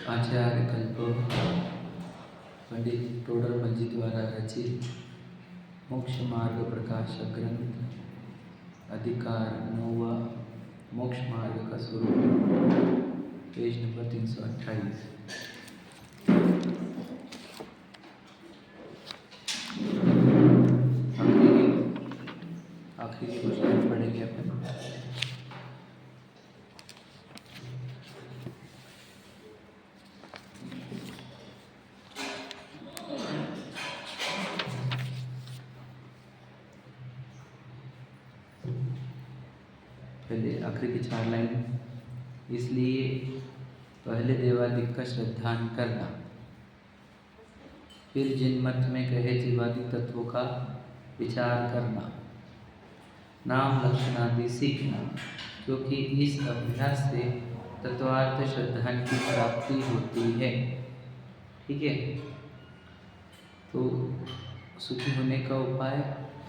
आचार्य कल्प पंडित टोडरमल जी द्वारा रचित मोक्ष मार्ग प्रकाशक ग्रंथ अधिकार 9वां मोक्ष मार्ग का स्वरूप, पेज नंबर 328। आखिरी क्वेश्चन पढ़ेंगे अपन। पहले आखिरी की 4 लाइन। इसलिए पहले देवादिक का श्रद्धान करना, फिर जिन मत में कहे जीवादिक तत्वों का विचार करना, नाम लक्षण आदि सीखना, क्योंकि इस अभ्यास से तत्वार्थ श्रद्धान की प्राप्ति होती है। ठीक है, तो सुखी होने का उपाय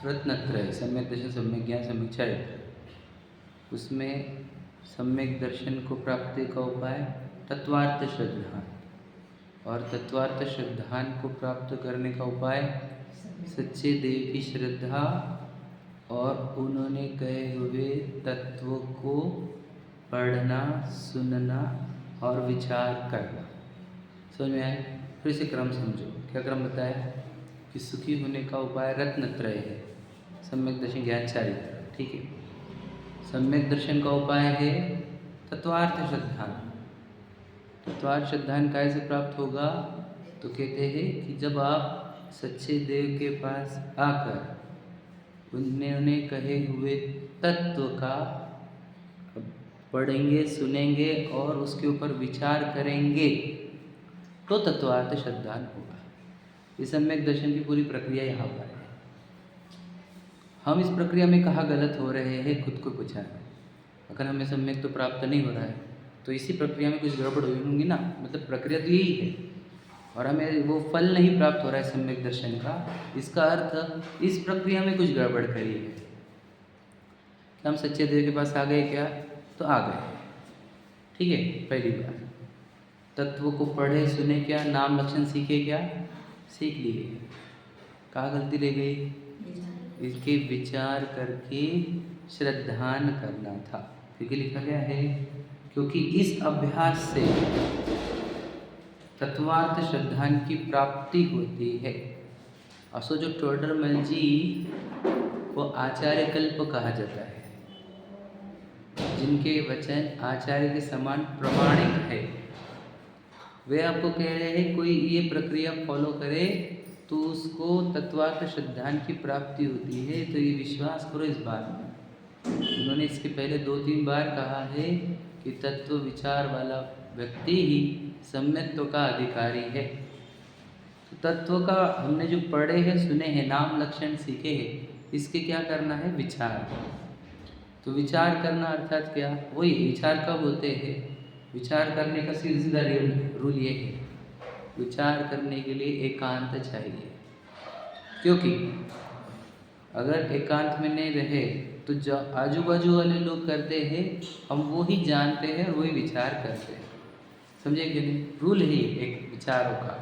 रत्नत्रय, सम्यक दर्शन, सम्यक ज्ञान, सम्यक चरित्र। उसमें सम्यक दर्शन को प्राप्ति का उपाय तत्वार्थ श्रद्धान, और तत्वार्थ श्रद्धान को प्राप्त करने का उपाय सच्चे देव की श्रद्धा और उन्होंने कहे हुए तत्व को पढ़ना, सुनना और विचार करना। समझ में आए? फिर से क्रम समझो। क्या क्रम बताया कि सुखी होने का उपाय रत्नत्रय है, सम्यक दर्शन, ज्ञान, चारित्र। ठीक है, सम्यक दर्शन का उपाय है तत्वार्थ श्रद्धान। तत्वार्थ श्रद्धान कैसे प्राप्त होगा? तो कहते हैं कि जब आप सच्चे देव के पास आकर उन्होंने कहे हुए तत्व का पढ़ेंगे, सुनेंगे और उसके ऊपर विचार करेंगे, तो तत्वार्थ श्रद्धान होगा। इस सम्यक दर्शन की पूरी प्रक्रिया यहाँ पर है। हम इस प्रक्रिया में कहाँ गलत हो रहे हैं, खुद को पूछा है। अगर हमें सम्यक तो प्राप्त नहीं हो रहा है तो इसी प्रक्रिया में कुछ गड़बड़ हुई होंगी ना। मतलब प्रक्रिया तो यही है और हमें वो फल नहीं प्राप्त हो रहा है सम्यक दर्शन का। इसका अर्थ इस प्रक्रिया में कुछ गड़बड़ करी है। हम सच्चे देव के पास आ गए क्या? तो आ गए। ठीक है, पहली बार तत्व को पढ़े, सुने क्या, नाम लक्षण सीखे क्या, सीख लिए। कहाँ गलती रह गई? इसके विचार करके श्रद्धान करना था, क्योंकि लिखा गया है क्योंकि इस अभ्यास से तत्वार्थ श्रद्धान की प्राप्ति होती है। असो जो टोडरमल जी को आचार्य कल्प कहा जाता है, जिनके वचन आचार्य के समान प्रमाणिक है, वे आपको कह रहे हैं कोई ये प्रक्रिया फॉलो करे तो उसको तत्वार्थ श्रद्धान की प्राप्ति होती है। तो ये विश्वास करो इस बात में। उन्होंने इसके पहले 2-3 बार कहा है कि तत्व विचार वाला व्यक्ति ही सम्यक्त्व का अधिकारी है। तो तत्व का हमने जो पढ़े हैं, सुने हैं, नाम लक्षण सीखे हैं, इसके क्या करना है? विचार। तो विचार करना अर्थात क्या? वही विचार कब होते हैं? विचार करने का सीधा रूल ये है, विचार करने के लिए एकांत चाहिए। क्योंकि अगर एकांत में नहीं रहे तो जो आजू बाजू वाले लोग करते हैं हम वो ही जानते हैं और वही विचार करते हैं। समझे कि नहीं? रूल है एक विचारों का।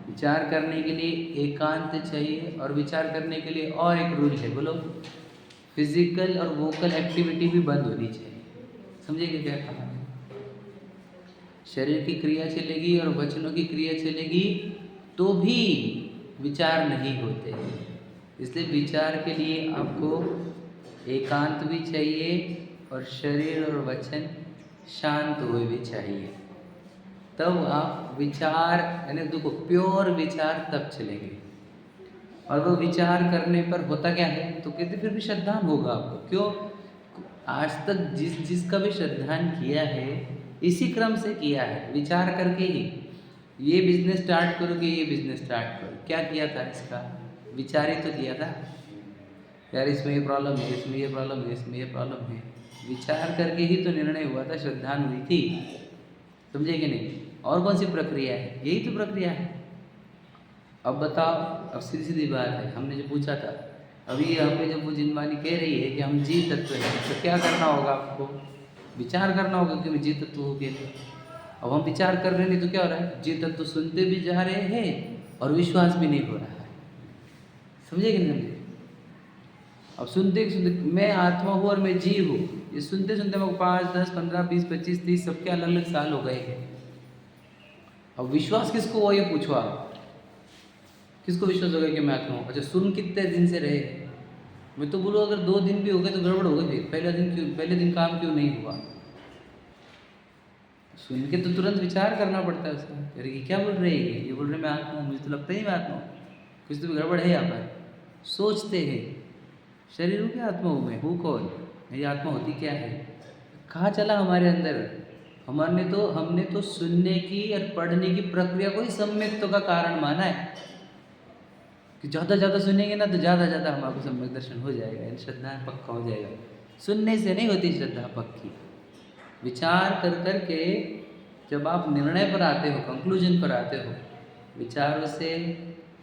विचार करने के लिए एकांत चाहिए और विचार करने के लिए और एक रूल है, बोलो, फिजिकल और वोकल एक्टिविटी भी बंद होनी चाहिए। समझे कि क्या कहा? शरीर की क्रिया चलेगी और वचनों की क्रिया चलेगी तो भी विचार नहीं होते हैं। इसलिए विचार के लिए आपको एकांत भी चाहिए और शरीर और वचन शांत हुए भी चाहिए। तब आप विचार, यानी देखो प्योर विचार तब चलेंगे। और वो विचार करने पर होता क्या है? तो कहते फिर भी श्रद्धान होगा आपको। क्यों? आज तक जिसका भी श्रद्धान किया है इसी क्रम से किया है, विचार करके ही। ये बिजनेस स्टार्ट करोगे, ये बिजनेस स्टार्ट करो, क्या किया था? इसका विचार ही तो किया था यार, इसमें ये प्रॉब्लम है, इसमें ये प्रॉब्लम है, इसमें ये प्रॉब्लम है। विचार करके ही तो निर्णय हुआ था, श्रद्धान हुई थी। समझे कि नहीं? और कौन सी प्रक्रिया है? यही तो प्रक्रिया है। अब बताओ, अब सीधी सीधी बात है, हमने जो पूछा था अभी यहाँ पे, जब वो जिनवानी कह रही है कि हम जीव तत्व हैं, तो क्या करना होगा आपको? विचार करना होगा कि मैं जीव तत्व हो गया। अब हम विचार कर रहे नहीं तो क्या हो रहा है, जी तत्व सुनते भी जा रहे हैं और विश्वास भी नहीं हो रहा है। समझे कि नहीं समझे? अब सुनते सुनते मैं आत्मा हूँ और मैं जीव हूँ, ये सुनते सुनते मेरे को 5, 10, 15, 20, 25, 30 सबके अलग अलग साल हो गए हैं। अब विश्वास किसको हुआ ये पूछो आप, किसको विश्वास हो गया कि मैं आत्मा हूँ? अच्छा, सुन कितने दिन से रहे? मैं तो बोलूँ अगर 2 दिन भी हो गए तो गड़बड़ हो गई। फिर पहले दिन काम क्यों नहीं हुआ? सुन के तो तुरंत विचार करना पड़ता है उसका, अरे ये क्या बोल रहे हैं, ये बोल रहे मैं आत्मा हूँ, मुझे तो लगता ही मैं आत्मा हूँ, कुछ तो गड़बड़ है यहाँ पर। सोचते हैं शरीर हूँ क्या आत्मा हूँ, मैं हूँ कौन, मेरी आत्मा होती क्या है, कहाँ चला हमारे अंदर। हमने तो सुनने की और पढ़ने की प्रक्रिया को ही सम्यक्त्व का कारण माना है कि ज़्यादा सुनेंगे ना तो ज़्यादा हमारे सम्यक दर्शन हो जाएगा, श्रद्धा पक्का हो जाएगा। सुनने से नहीं होती श्रद्धा पक्की, विचार कर के जब आप निर्णय पर आते हो, कंक्लूजन पर आते हो, विचारों से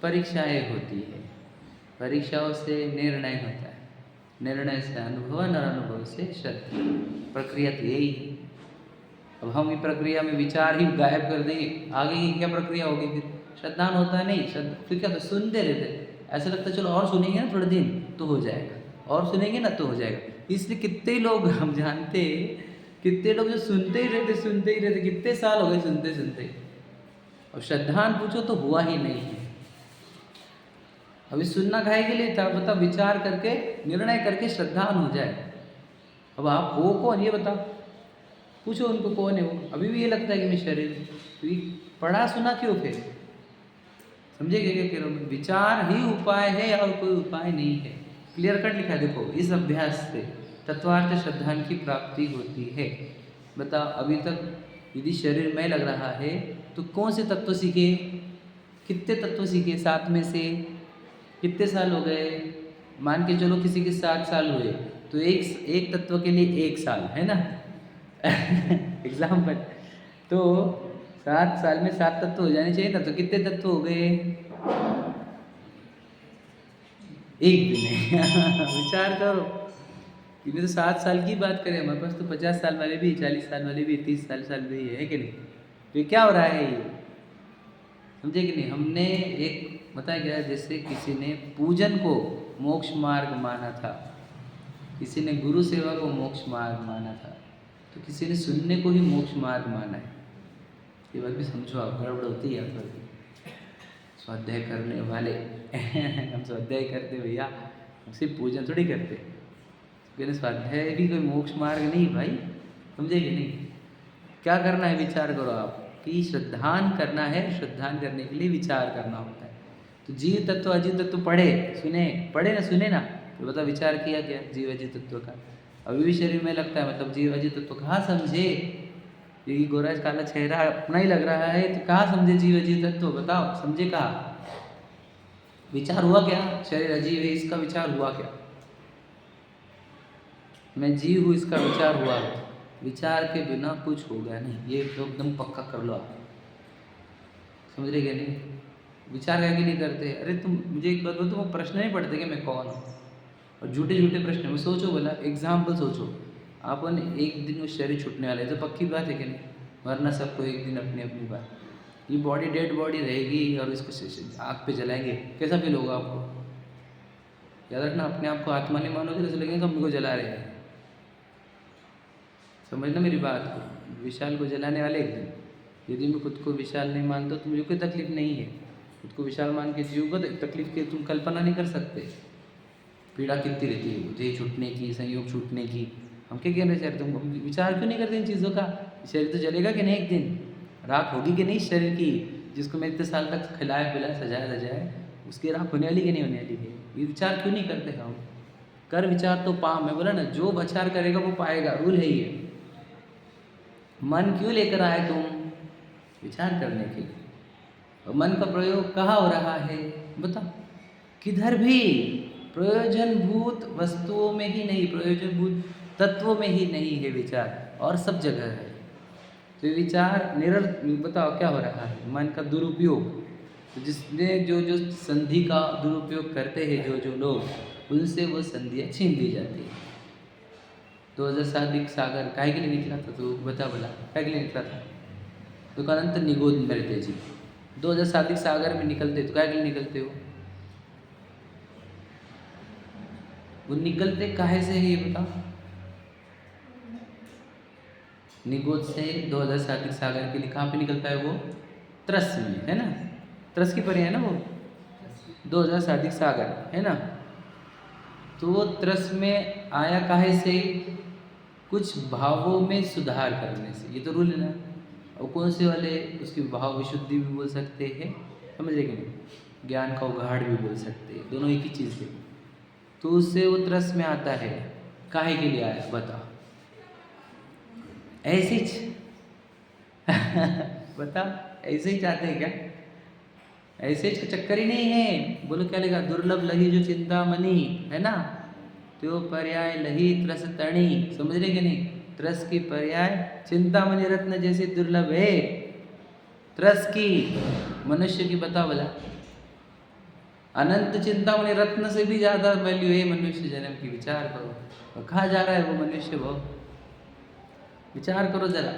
परीक्षाएं होती है, परीक्षाओं से निर्णय होता है, निर्णय से अनुभव और अनुभव से श्रद्धा। प्रक्रिया तो यही है। अब हम इस प्रक्रिया में विचार ही गायब कर देंगे, आगे की क्या प्रक्रिया होगी फिर? श्रद्धा होता नहीं, श्रद्धा फिर क्या, तो सुनते रहते, ऐसा लगता है चलो और सुनेंगे ना थोड़े दिन तो हो जाएगा, और सुनेंगे ना तो हो जाएगा। इसलिए कितने लोग हम जानते, कितने लोग जो सुनते ही रहते, कितने साल हो गए सुनते सुनते, अब श्रद्धान पूछो तो हुआ ही नहीं है। अभी सुनना काहे के लिए था बता, विचार करके निर्णय करके श्रद्धान हो जाए। अब आप हो कौन ये बताओ, पूछो उनको कौन है वो। अभी भी ये लगता है कि मैं शरीर, तो पढ़ा सुना क्यों फिर? समझे क्या कह रहा हूँ? विचार ही उपाय है और कोई उपाय नहीं है। क्लियर कट लिखा है देखो, इस अभ्यास से तत्वार्थ श्रद्धान की प्राप्ति होती है। बता, अभी तक यदि शरीर में लग रहा है तो कौन से तत्व सीखे, कितने तत्व सीखे? 7 में से कितने साल हो गए? मान के चलो किसी के 7 साल हुए तो एक तत्व के लिए 1 साल है ना एग्जाम्पल। तो 7 साल में 7 तत्व हो जाने चाहिए ना, तो कितने तत्व हो गए? एक भी नहीं विचार करो, इनमें तो 7 साल की बात करें, हमारे पास तो 50 साल वाले भी, 40 साल वाले भी, 30 साल भी है कि नहीं? तो क्या हो रहा है ये, समझे कि नहीं? हमने एक बताया गया, जैसे किसी ने पूजन को मोक्ष मार्ग माना था, किसी ने गुरु सेवा को मोक्ष मार्ग माना था, तो किसी ने सुनने को ही मोक्ष मार्ग माना है। ये बात भी समझो आप, गड़बड़ होती है यहाँ पर। स्वाध्याय करने वाले हम स्वाध्याय करते भैया, हम सिर्फ पूजन थोड़ी करते, कहने स्वाध्याय भी कोई मोक्ष मार्ग नहीं भाई, समझे कि नहीं? क्या करना है, विचार करो आप कि श्रद्धान करना है, श्रद्धान करने के लिए विचार करना होता है। तो जीव तत्व अजीव तत्व पढ़े ना सुने ना, तो बता विचार किया क्या जीव अजीव तत्व का? अभी भी शरीर में लगता है, मतलब जीव अजीव तत्व कहाँ समझे? ये गोरा काला चेहरा अपना ही लग रहा है तो कहाँ समझे जीव अजीव तत्व? बताओ समझे कहाँ? विचार हुआ क्या? शरीर अजीव है इसका विचार हुआ क्या? मैं जीव हूँ इसका विचार हुआ? विचार के बिना कुछ होगा नहीं, ये एकदम पक्का कर लो आप। समझ रहे क्या नहीं? विचार करके नहीं करते। अरे तुम मुझे एक बात बोलो, तुम प्रश्न नहीं पढ़ते कि मैं कौन हूँ? और झूठे प्रश्न में सोचो, बोला एग्जाम्पल सोचो, अपन एक दिन वो शरीर छूटने वाला है, तो पक्की बात है कि नहीं? वरना सबको एक दिन अपनी अपनी बात, ये बॉडी डेड बॉडी रहेगी और इसको आग पे जलाएंगे, कैसा फील होगा आपको? याद रखना, अपने आप को आत्मा नहीं मानोगे तो लगेगा हम को जला रहे हैं। समझना मेरी बात को, विशाल को जलाने वाले एक दिन। यदि मैं खुद को विशाल नहीं मानता तो मुझे कोई तकलीफ नहीं है, खुद को विशाल मान के जीवोगा तो तकलीफ की तुम कल्पना नहीं कर सकते। पीड़ा कितनी रहती है, देह छूटने की, संयोग छूटने की। हम क्या कह रहे हैं, तुम विचार क्यों नहीं करते इन चीज़ों का? शरीर तो जलेगा कि नहीं एक दिन, राख होगी कि नहीं शरीर की, जिसको मैं इतने साल तक खिलाया पिलाया सजाया सजाया, उसकी राख होने वाली कि नहीं होने वाली है? ये विचार क्यों नहीं करते हम? कर विचार तो पा, मैं बोला ना, जो विचार करेगा वो पाएगा, रूल है ये। मन क्यों लेकर आए तुम? विचार करने के लिए। और मन का प्रयोग कहाँ हो रहा है बता? किधर भी, प्रयोजनभूत वस्तुओं में ही नहीं, प्रयोजनभूत तत्वों में ही नहीं है विचार, और सब जगह है। तो विचार बताओ क्या हो रहा है? मन का दुरुपयोग। तो जिसने जो संधि का दुरुपयोग करते हैं जो लोग, उनसे वो संधियाँ छीन ली जाती है। 2007 सागर काहे के लिए निकला था? तो बता बोला काहे के लिए निकला था? देखो अनंत निगोद मेरे जी, 2000 साधिक सागर में निकलते तो क्या के लिए निकलते हो? वो निकलते काहे से है ये बताओ? निगोद से 2000 साधिक सागर के लिए कहाँ पे निकलता है वो? त्रस में, है ना? त्रस की परे है ना वो 2000 साधिक सागर, है ना? तो वो त्रस में आया काहे से? कुछ भावों में सुधार करने से, ये तो रूल है ना। और कौन से वाले? उसकी भाव विशुद्धि भी बोल सकते हैं, समझ रहे कि नहीं? ज्ञान का उघाड़ भी बोल सकते हैं, दोनों एक ही चीज़ है। तो उससे वो त्रस में आता है, काहे के लिए आया बताओ? ऐसे ही बता, ऐसे ही चाहते हैं क्या? ऐसे का चक्कर ही नहीं है। बोलो क्या लिखा? दुर्लभ लही जो चिंतामणि, है ना? तो पर्याय लही त्रस तणी, समझ रहे कि नहीं? त्रस की पर्याय चिंतामणि रत्न जैसे दुर्लभ है त्रस की मनुष्य की। बता बोला अनंत चिंतामणि रत्न से भी ज्यादा वैल्यू है मनुष्य जन्म की। विचार करो, और कहाँ जा रहा है वो मनुष्य? वो विचार करो जरा।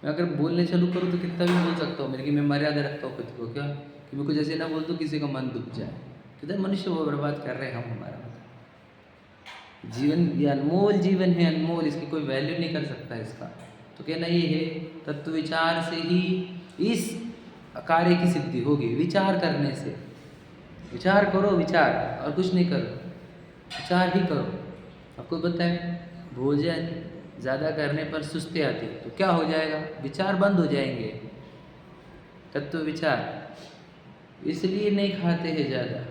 मैं अगर बोलने चालू करूँ तो कितना भी बोल सकता हूँ, लेकिन मैं मर्यादा रखता हूँ खुद को। क्या कि मैं कुछ ऐसे ना बोल दूँ किसी का मन दुख जाए। किधर मनुष्य वो बर्बाद कर रहे हैं हम हमारा जीवन। ये अनमोल जीवन है, अनमोल, इसकी कोई वैल्यू नहीं कर सकता इसका। तो कहना ये है तत्व विचार से ही इस कार्य की सिद्धि होगी। विचार करने से, विचार करो, विचार और कुछ नहीं करो, विचार ही करो। आपको पता है भोजन ज़्यादा करने पर सुस्ती आती है, तो क्या हो जाएगा? विचार बंद हो जाएंगे। तत्व विचार इसलिए नहीं खाते हैं ज़्यादा।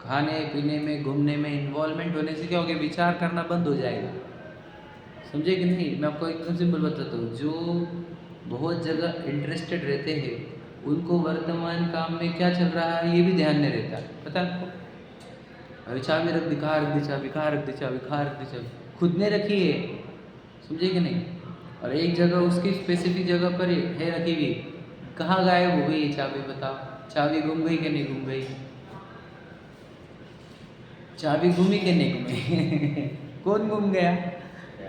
खाने पीने में, घूमने में इन्वॉल्वमेंट होने से क्या हो गया? विचार करना बंद हो जाएगा। समझे कि नहीं? मैं आपको एकदम सिंपल बताता हूँ। जो बहुत जगह इंटरेस्टेड रहते हैं उनको वर्तमान काम में क्या चल रहा है ये भी ध्यान नहीं रहता। पता है आपको? अरे चाबी रख दी, कहाँ रख दी चाबी, कहाँ रख दी चाबी, कहाँ रख दी चाबी, खुद ने रखी है। समझे कि नहीं? और एक जगह उसकी स्पेसिफिक जगह पर है रखी हुई, कहाँ गायब हो गई ये चाबी? बताओ, चाबी गुम गई कि नहीं गुम गई? चाबी घूमी कि नहीं घूमी? कौन गुम गया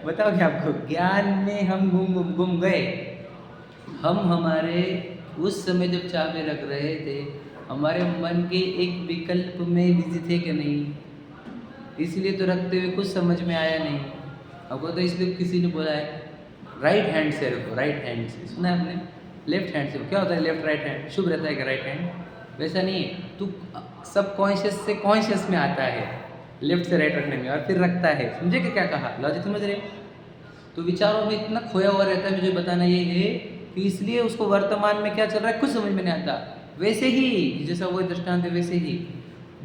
बताओ? क्या आपको? ज्ञान में हम गुम गए। हम हमारे उस समय जब चाबी रख रहे थे हमारे मन के एक विकल्प में बिजी थे कि नहीं? इसलिए तो रखते हुए कुछ समझ में आया नहीं आपको। तो इसलिए किसी ने बोला है राइट हैंड से रखो, राइट हैंड से। सुना है आपने? लेफ्ट हैंड से। क्या होता है लेफ्ट राइट हैंड? शुभ रहता है कि राइट हैंड? वैसा नहीं है। तू सब कॉन्शियस से कॉन्शियस में आता है लेफ्ट से राइट रखने में, और फिर रखता है। समझे कि क्या कहा? लॉजिक समझ रहे? तो विचारों में इतना खोया हुआ रहता है। मुझे बताना ये है कि इसलिए उसको वर्तमान में क्या चल रहा है कुछ समझ में नहीं आता। वैसे ही जैसा वो दृष्टांत है, वैसे ही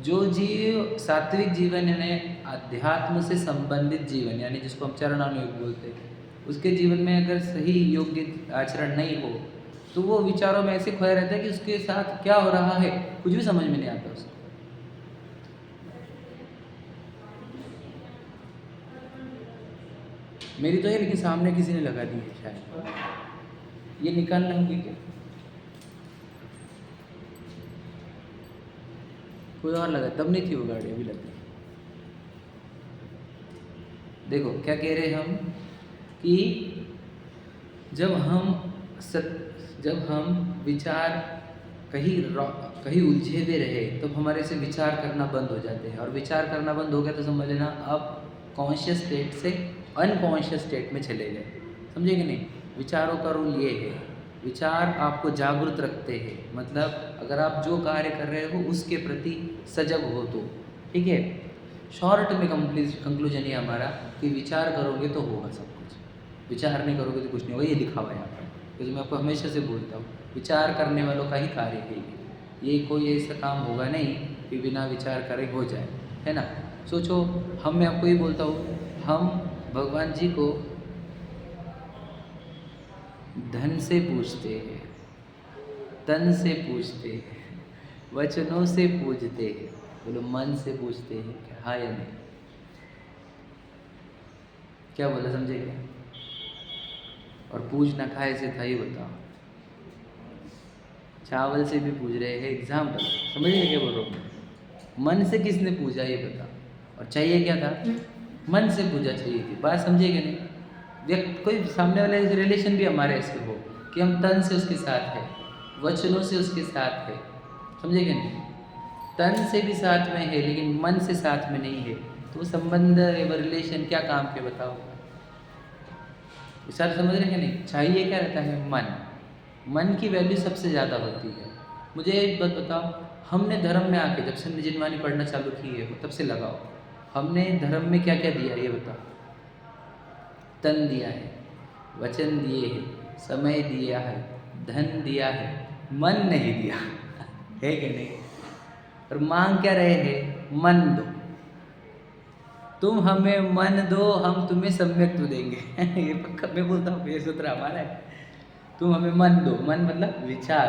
जो जीव सात्विक जीवन यानी अध्यात्म से संबंधित जीवन, यानी जिसको हम चरणानुयोग बोलते हैं, उसके जीवन में अगर सही योग्य आचरण नहीं हो तो वो विचारों में ऐसे खोया रहता है कि उसके साथ क्या हो रहा है कुछ भी समझ में नहीं आता उसको। मेरी तो है, लेकिन सामने किसी ने लगा दी है शायद। ये निकालना होगी क्या? कोई और लगा? तब नहीं थी वो गाड़ी, अभी लग गई। देखो क्या कह रहे हम कि जब हम विचार कहीं उलझे हुए रहे तो हमारे से विचार करना बंद हो जाते हैं। और विचार करना बंद हो गया तो समझ लेना अब कॉन्शियस स्टेट से अनकॉन्शियस स्टेट में चले गए। समझे कि नहीं? विचारों का रूल ये है, विचार आपको जागरूक रखते हैं। मतलब अगर आप जो कार्य कर रहे हो उसके प्रति सजग हो तो ठीक है। शॉर्ट में कंक्लूजन ये हमारा कि विचार करोगे तो होगा सब कुछ, विचार नहीं करोगे तो कुछ नहीं होगा। ये लिखा हुआ है यहाँ पर, क्योंकि मैं आपको हमेशा से बोलता हूँ विचार करने वालों का ही कार्य है ये कोई ऐसा काम होगा नहीं कि बिना विचार करे हो जाए, है ना? सोचो, मैं आपको ये बोलता हूँ, हम भगवान जी को धन से पूजते हैं, तन से पूजते हैं, वचनों से पूजते हैं। बोलो मन से पूजते हैं क्या? हाँ या नहीं? क्या बोला? समझे क्या? और पूजना खाए से था ये बताओ? चावल से भी पूज रहे हैं, एग्जाम्पल समझिए क्या बोल रहा हूँ। मन से किसने पूजा ये बताओ? और चाहिए क्या था? मन से पूजा चाहिए थी। बात समझे कि नहीं? व्यक्ति कोई सामने वाले रिलेशन भी हमारे ऐसे हो कि हम तन से उसके साथ है, वचनों से उसके साथ है, समझे कि नहीं? तन से भी साथ में है लेकिन मन से साथ में नहीं है, तो वो संबंध एवं रिलेशन क्या काम के बताओ? विचार समझ रहे हैं नहीं? चाहिए क्या रहता है? मन। मन की वैल्यू सबसे ज़्यादा होती है। मुझे एक बात बताओ, हमने धर्म में आके जब से निजिनवाणी पढ़ना चालू की है तब से लगाओ, हमने धर्म में क्या क्या दिया ये बताओ? तन दिया है, वचन दिए हैं, समय दिया है, धन दिया है, मन नहीं दिया है कि नहीं? और मांग क्या रहे हैं? मन दो। तुम हमें मन दो, हम तुम्हें सम्यक्त्व देंगे ये पक्का मैं बोलता हूँ, ये सूत्र हमारा है। तुम हमें मन दो, मन मतलब विचार।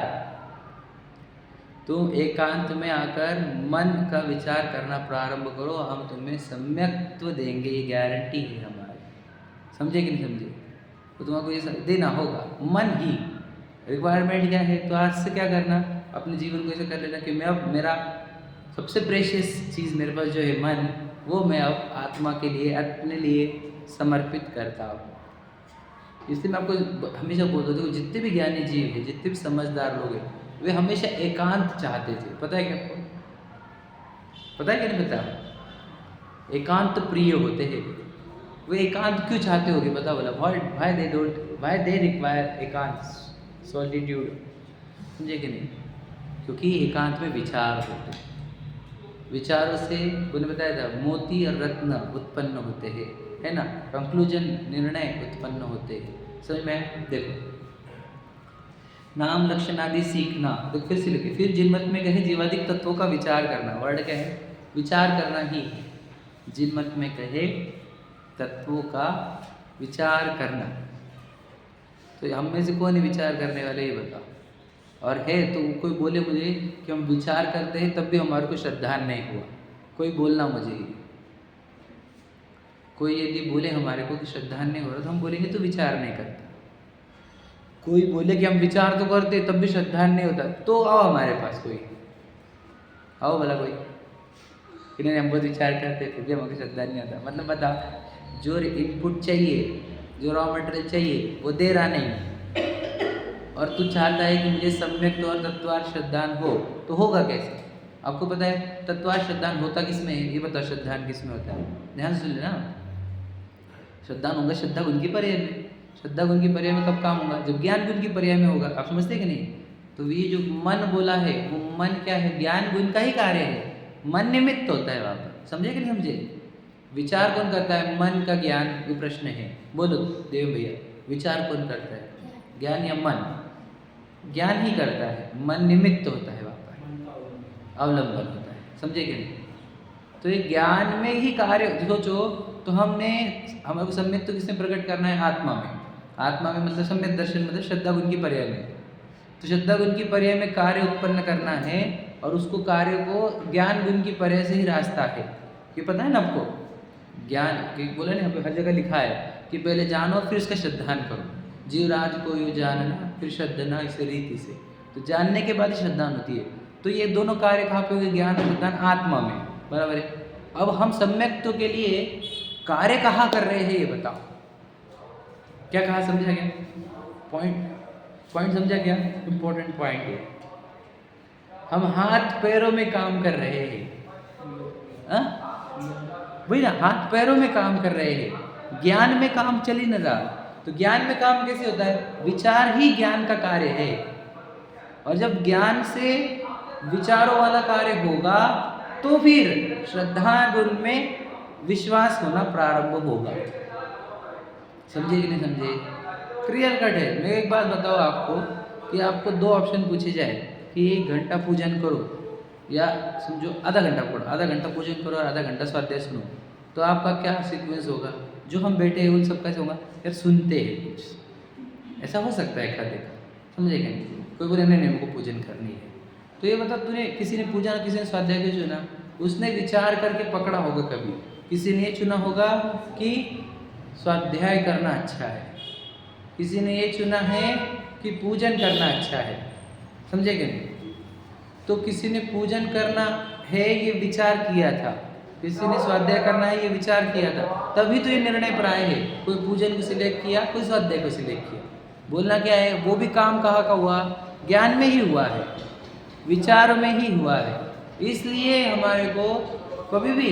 तुम एकांत में आकर मन का विचार करना प्रारंभ करो, हम तुम्हें सम्यक्त्व देंगे, ये गारंटी है हमारी। समझे कि नहीं समझे? तो तुम्हारे ये देना होगा, मन ही रिक्वायरमेंट क्या है? तो आज से क्या करना, अपने जीवन को ऐसे कर लेना कि मैं अब मेरा सबसे प्रेशियस चीज़ मेरे पास जो है मन, वो मैं अब आत्मा के लिए, अपने लिए समर्पित करता हूँ। इसलिए मैं आपको हमेशा बोलता हूँ, जितने भी ज्ञानी जीव हैं, जितने भी समझदार लोग हैं, वे हमेशा एकांत चाहते थे। पता है क्या आपको? पता है क्या नहीं पता? एकांत प्रिय होते हैं। वे एकांत क्यों चाहते होगे बताओ बोला? व्हाई दे रिक्वायर एकांत, सॉलिट्यूड? समझे कि नहीं? क्योंकि एकांत में विचार होते हैं। विचारों से उन्होंने बताया था मोती और रत्न उत्पन्न होते हैं, है ना? कंक्लूजन, निर्णय उत्पन्न होते हैं। समझ में? देखो, नाम लक्षण आदि सीखना, तो फिर से लिखे, फिर जिनमत में कहे जीवादिक तत्वों का विचार करना। वर्ड क्या है? विचार करना ही। जिनमत में कहे तत्वों का विचार करना। तो हम में से कौन है विचार करने वाले, ये बताओ? और है तो कोई बोले मुझे कि हम विचार करते हैं तब भी हमारे को श्रद्धा नहीं हुआ, कोई बोलना मुझे। कोई यदि बोले हमारे को कि श्रद्धा नहीं हो रहा, तो हम बोलेंगे तो विचार नहीं करता। कोई बोले कि हम विचार तो करते तब भी श्रद्धा नहीं होता, तो आओ हमारे पास, कोई आओ भला कोई कि नहीं हम बहुत विचार करते फिर भी हमको श्रद्धा नहीं होता। मतलब बताओ, जो इनपुट चाहिए, जो रॉ मटेरियल चाहिए वो दे रहा नहीं, और तू चाहता है कि मुझे सम्यक और तत्वार श्रद्धान हो, तो होगा कैसे? आपको पता है तत्वार श्रद्धान होता किस में है? ये बताओ, श्रद्धान किस में होता है? ध्यान से सुन लेना। श्रद्धान होगा श्रद्धा गुण की पर्याय में। श्रद्धा गुण की पर्याय में कब काम होगा? जब ज्ञान गुण की पर्याय में होगा। आप समझते कि नहीं? तो ये जो मन बोला है, वो मन क्या है? ज्ञान गुण का ही कार्य है। मन निमित्त होता है वहाँ पर। समझे कि नहीं समझे? विचार कौन करता है? मन का ज्ञान, ये प्रश्न है। बोलो देव भैया, विचार कौन करता है? ज्ञान या मन? ज्ञान ही करता है, मन निमित्त होता है, वहाँ पर अवलंबन होता है। समझे कि नहीं? तो ये ज्ञान में ही कार्य सोचो, तो हमारे को सम्यक तो किसमें प्रकट करना है? आत्मा में। आत्मा में मतलब सम्यक दर्शन, मतलब श्रद्धा गुण की पर्याय में। तो श्रद्धा गुण की पर्याय में कार्य उत्पन्न करना है, और उसको कार्य को ज्ञान गुण की पर्याय से ही रास्ता है। ये पता है ना आपको? ज्ञान बोले ना, हर जगह लिखा है कि पहले जानो फिर उसका श्रद्धान करो। जीवराज को यूँ जानना फिर श्रद्धना, इस रीति से। तो जानने के बाद ही श्रद्धान होती है। तो ये दोनों कार्य कहाँ पे होंगे? ज्ञान और श्रद्धान आत्मा में, बराबर है। अब हम सम्यक्त्व के लिए कार्य कहाँ कर रहे हैं, ये बताओ? क्या कहा? समझा क्या पॉइंट समझा क्या? इम्पोर्टेंट पॉइंट है। हम हाथ पैरों में काम कर रहे हैं, वही ना, हाथ पैरों में काम कर रहे हैं, ज्ञान में काम चल ही न रहा। तो ज्ञान में काम कैसे होता है? विचार ही ज्ञान का कार्य है, और जब ज्ञान से विचारों वाला कार्य होगा तो फिर श्रद्धा गुण में विश्वास होना प्रारंभ होगा। समझे कि नहीं समझे? क्लियर कट है। मैं एक बात बताऊँ आपको कि आपको दो ऑप्शन पूछे जाए कि 1 घंटा पूजन करो, या समझो आधा घंटा पढ़ो, आधा घंटा पूजन करो और आधा घंटा स्वाध्याय सुनो, तो आपका क्या सीक्वेंस होगा? जो हम बैठे हैं उन सब कैसे होगा? यार सुनते हैं कुछ, ऐसा हो सकता है, देखा समझे क्या? कोई बोले नहीं हमको पूजन करनी है, तो ये मतलब तूने, किसी ने पूजा, किसी ने स्वाध्याय क्यों चुना? उसने विचार करके पकड़ा होगा। कभी किसी ने ये चुना होगा कि स्वाध्याय करना अच्छा है, किसी ने ये चुना है कि पूजन करना अच्छा है। समझे क्या? तो किसी ने पूजन करना है ये विचार किया था, किसी ने स्वाध्याय करना है ये विचार किया था, तभी तो ये निर्णय पर आए हैं। कोई पूजन को सिलेक्ट किया, कोई स्वाध्याय को सिलेक्ट किया। बोलना क्या है, वो भी काम कहाँ का हुआ, ज्ञान में ही हुआ है, विचार में ही हुआ है। इसलिए हमारे को कभी भी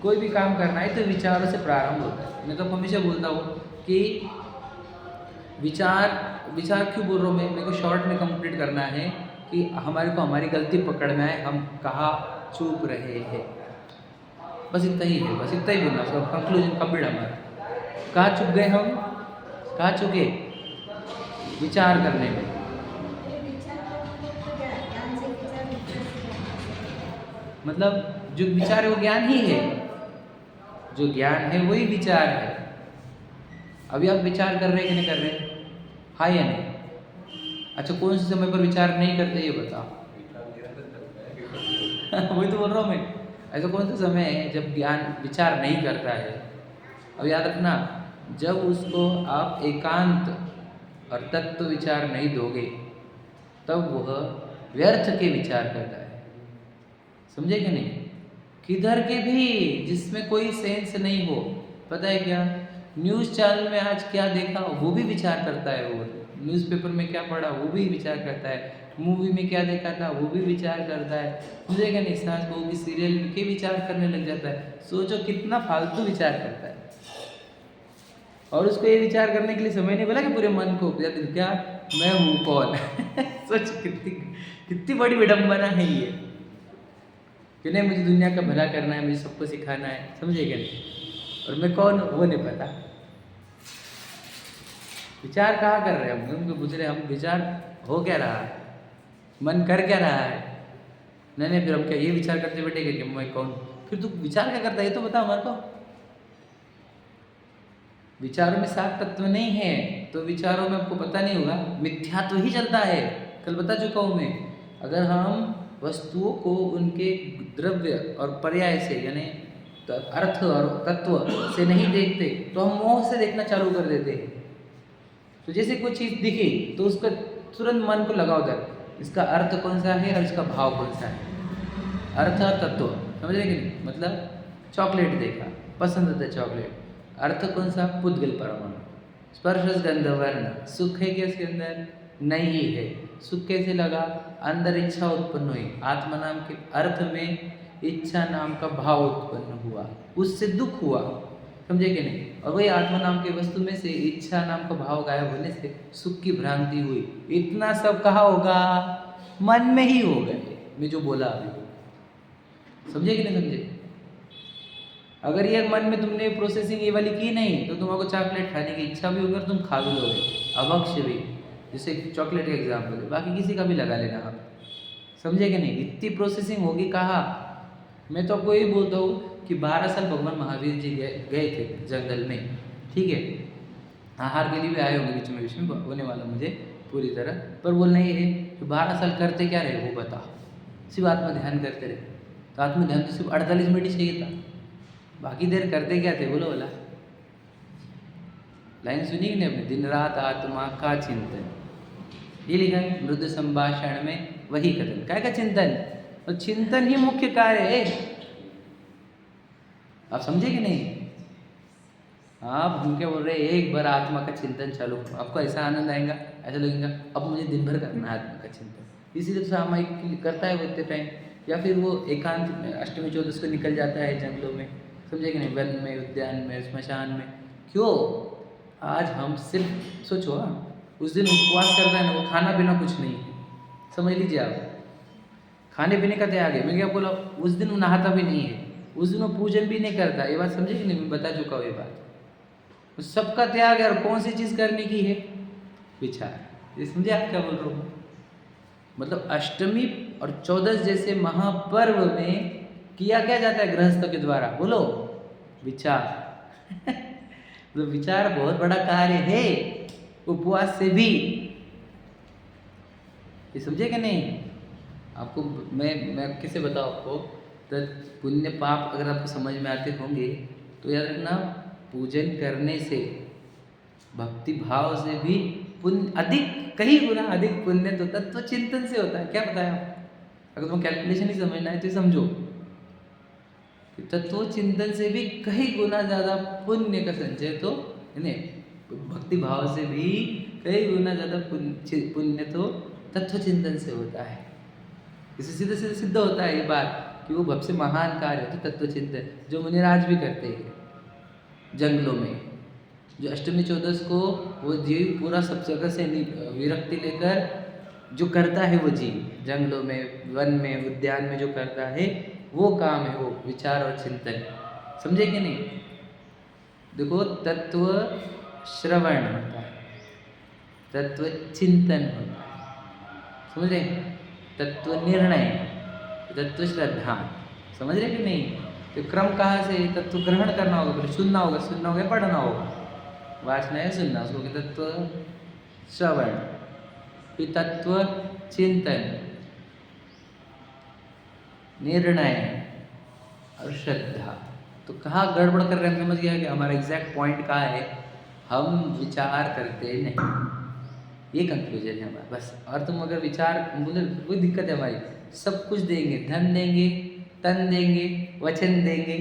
कोई भी काम करना है तो विचारों से प्रारंभ होता है। मैं तो हमेशा बोलता हूँ कि विचार विचार क्यों बोल रहा हूँ मैं, मेरे को शॉर्ट में कंप्लीट करना है कि हमारे को हमारी गलती पकड़ में आए, हम कहाँ चूक रहे हैं। बस इतना ही है, बस इतना ही बोलना, सब कंक्लूजन कंप्लीट हमारा। कहाँ चुक गए हम, कहाँ चुके, विचार करने में। मतलब जो विचार है वो ज्ञान ही है, जो ज्ञान है वही विचार है। अभी आप विचार कर रहे हैं कि नहीं कर रहे, हाँ या नहीं? अच्छा, कौन से समय पर विचार नहीं करते ये बताओ। वही तो बोल रहा हूँ मैं, ऐसा कौन सा समय है जब ज्ञान विचार नहीं करता है। अब याद रखना, जब उसको आप एकांत और तत्व विचार नहीं दोगे तब वह व्यर्थ के विचार करता है। समझे कि नहीं? किधर के भी, जिसमें कोई सेंस नहीं हो। पता है क्या, न्यूज़ चैनल में आज क्या देखा वो भी विचार करता है, वो न्यूज़पेपर में क्या पढ़ा वो भी विचार करता है, मूवी में क्या देखा था वो भी विचार करता है। समझे क्या नहीं? सास बहू की सीरियल के विचार करने लग जाता है। सोचो कितना फालतू विचार करता है। और उसको ये विचार करने के लिए समय नहीं मिला कि पूरे मन को क्या मैं हूँ कौन। सोच कितनी कितनी बड़ी विडंबना है ये कि नहीं, मुझे दुनिया का भला करना है, मुझे सबको सिखाना है। समझे क्या नहीं? और मैं कौन हूँ वो नहीं पता। विचार कहाँ कर रहे हैं हम, उनको पूछ रहे हम विचार हो क्या रहा है, मन कर क्या रहा है। नहीं, फिर हम क्या ये विचार करते बैठेंगे कि मैं कौन। फिर तू विचार क्या करता है ये तो बता हमारे को। विचारों में सात तत्व नहीं है तो विचारों में आपको पता नहीं होगा, मिथ्यात्व ही चलता है। कल बता चुका हूँ मैं, अगर हम वस्तुओं को उनके द्रव्य और पर्याय से यानी अर्थ और तत्व से नहीं देखते तो हम मोह से देखना चालू कर देते हैं। तो जैसे कोई चीज़ दिखी तो उसका तुरंत मन को लगाओ उधर, इसका अर्थ कौन सा है और इसका भाव कौन सा है। अर्थ और तत्व समझ रहे कि नहीं? मतलब चॉकलेट देखा, पसंद आता है चॉकलेट, अर्थ कौन सा, पुद्गल परमाणु। स्पर्श गंध वर्ण, सुख है क्या इसके अंदर? नहीं है। सुख कैसे लगा? अंदर इच्छा उत्पन्न हुई, आत्मा नाम के अर्थ में इच्छा नाम का भाव उत्पन्न हुआ, उससे दुख हुआ। समझे कि नहीं? और वही आत्मा नाम के वस्तु में से इच्छा नाम का भाव गायब होने से सुख की भ्रांति हुई। इतना सब कहाँ होगा? मन में ही होगा। मैं जो बोला अभी, समझे कि नहीं समझे? अगर ये मन में तुमने प्रोसेसिंग ये वाली की नहीं तो तुम्हारे चॉकलेट खाने की इच्छा भी होगी और तुम खा भी लोगे, अवश्य भी। जैसे चॉकलेट का एग्जाम्पल है, बाकी किसी का भी लगा लेना आप। समझे कि नहीं? इतनी प्रोसेसिंग होगी कहाँ। मैं तो आपको यही बोलता हूँ कि 12 साल भगवान महावीर जी गए थे जंगल में, ठीक है। आहार के लिए भी आए होंगे बीच में होने वाला मुझे पूरी तरह, पर बोलना ये है कि 12 साल करते क्या रहे वो बता। सिर्फ आत्मा ध्यान करते रहे, तो आत्मा ध्यान तो सिर्फ 48 मिनट ही चाहिए था, बाकी देर करते क्या थे बोलो बोला। लाइन सुनी कि नहीं आपने? दिन रात आत्मा का चिंतन, ये लिखा है मृदु संभाषण में वही कथन। क्या का चिंतन? और चिंतन ही मुख्य कार्य है। आप समझे कि नहीं? आप हम क्या बोल रहे हैं, एक बार आत्मा का चिंतन चलो, आपको ऐसा आनंद आएगा, ऐसा लगेगा अब मुझे दिन भर करना है आत्मा का चिंतन। इसीलिए तो सामायिक करता है वो इतने टाइम, या फिर वो एकांत में अष्टमी चौदस को निकल जाता है जंगलों में। समझे कि नहीं? वन में, उद्यान में, श्मशान में। क्यों? आज हम सिर्फ सोचो, उस दिन उपवास करता है ना, वो खाना पीना कुछ नहीं है, समझ लीजिए आप, खाने पीने का त्याग है। मैं क्या बोला, उस दिन वो नहाता भी नहीं है, उस दिन वो पूजन भी नहीं करता। ये बात समझे कि नहीं? मैं बता चुका हूँ ये बात। सबका त्याग है, और कौन सी चीज़ करने की है? विचार। ये समझे आप क्या बोल रहा हूँ? मतलब अष्टमी और चौदस जैसे महापर्व में किया क्या जाता है गृहस्थ के द्वारा, बोलो? विचार। तो विचार बहुत बड़ा कार्य है, उपवास से भी। ये समझे कि नहीं? आपको मैं कैसे बताऊँ आपको, तो पुण्य पाप अगर आपको समझ में आते होंगे तो याद रखना, पूजन करने से, भक्ति भाव से भी पुण्य अधिक, कई गुना अधिक पुण्य तो तत्व चिंतन से होता है। क्या बताया? अगर तुम कैलकुलेशन ही समझना है तो समझो कि तत्व चिंतन से भी कई गुना ज़्यादा पुण्य का संचय तो भक्ति भाव से भी कई गुना ज़्यादा पुण्य तो तत्व चिंतन से होता है। इसे सीधे सीधे सिद्ध होता है ये बात कि वो सबसे महान कार्य है तत्व चिंतन, जो मुनिराज भी करते हैं जंगलों में। जो अष्टमी चौदस को वो जीव पूरा सब जगह से विरक्ति लेकर जो करता है, वो जीव जंगलों में, वन में, उद्यान में जो करता है, वो काम है, वो विचार और चिंतन। समझे कि नहीं? देखो, तत्व श्रवण होता है, तत्व चिंतन होता है, समझ रहे? तत्व निर्णय, तत्व श्रद्धा, समझ रहे कि नहीं? तो क्रम कहाँ से? तत्व ग्रहण करना होगा, फिर सुनना होगा, पढ़ना होगा। वाचना है सुनना, उसको तत्व श्रवण, फिर तत्व चिंतन, निर्णय और श्रद्धा। तो कहाँ गड़बड़ कर रहे हैं? समझ गया कि हमारा एग्जैक्ट पॉइंट कहाँ है? हम विचार करते नहीं, ये कंक्लूजन है हमारा बस। और तुम अगर विचार बोले, कोई दिक्कत है हमारी, सब कुछ देंगे, धन देंगे, तन देंगे, वचन देंगे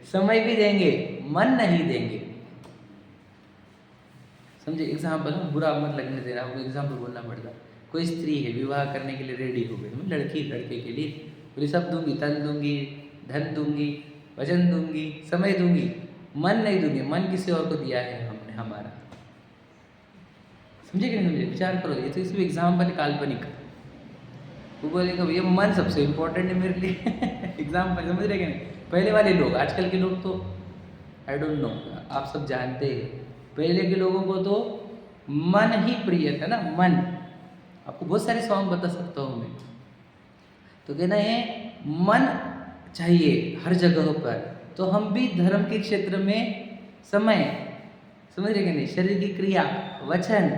समय भी देंगे, मन नहीं देंगे। समझे? एग्जाम्पल, बुरा मत लगने देना, आपको एग्जाम्पल बोलना पड़ता। कोई स्त्री है, विवाह करने के लिए रेडी हो गई, लड़के के लिए बोली सब दूंगी, तन दूंगी, धन दूंगी, वचन दूंगी, समय दूंगी, मन नहीं दूंगी। मन किसी और को दिया है हमने, हमारा। समझे कि नहीं समझे? विचार करो, ये तो सिर्फ एग्जाम्पल काल्पनिक। वो बोलेगा भैया मन सबसे इम्पोर्टेंट है मेरे लिए एग्जाम्पल, समझ रहे कि नहीं? पहले वाले लोग, आजकल के लोग तो आई डोंट नो, आप सब जानते हैं। पहले के लोगों को तो मन ही प्रिय था ना, मन। आपको बहुत सारे सॉन्ग बता सकता हूँ मैं। तो कहना है मन चाहिए हर जगह पर। तो हम भी धर्म के क्षेत्र में समय, समझ रहे कि नहीं, शरीर की क्रिया, वचन,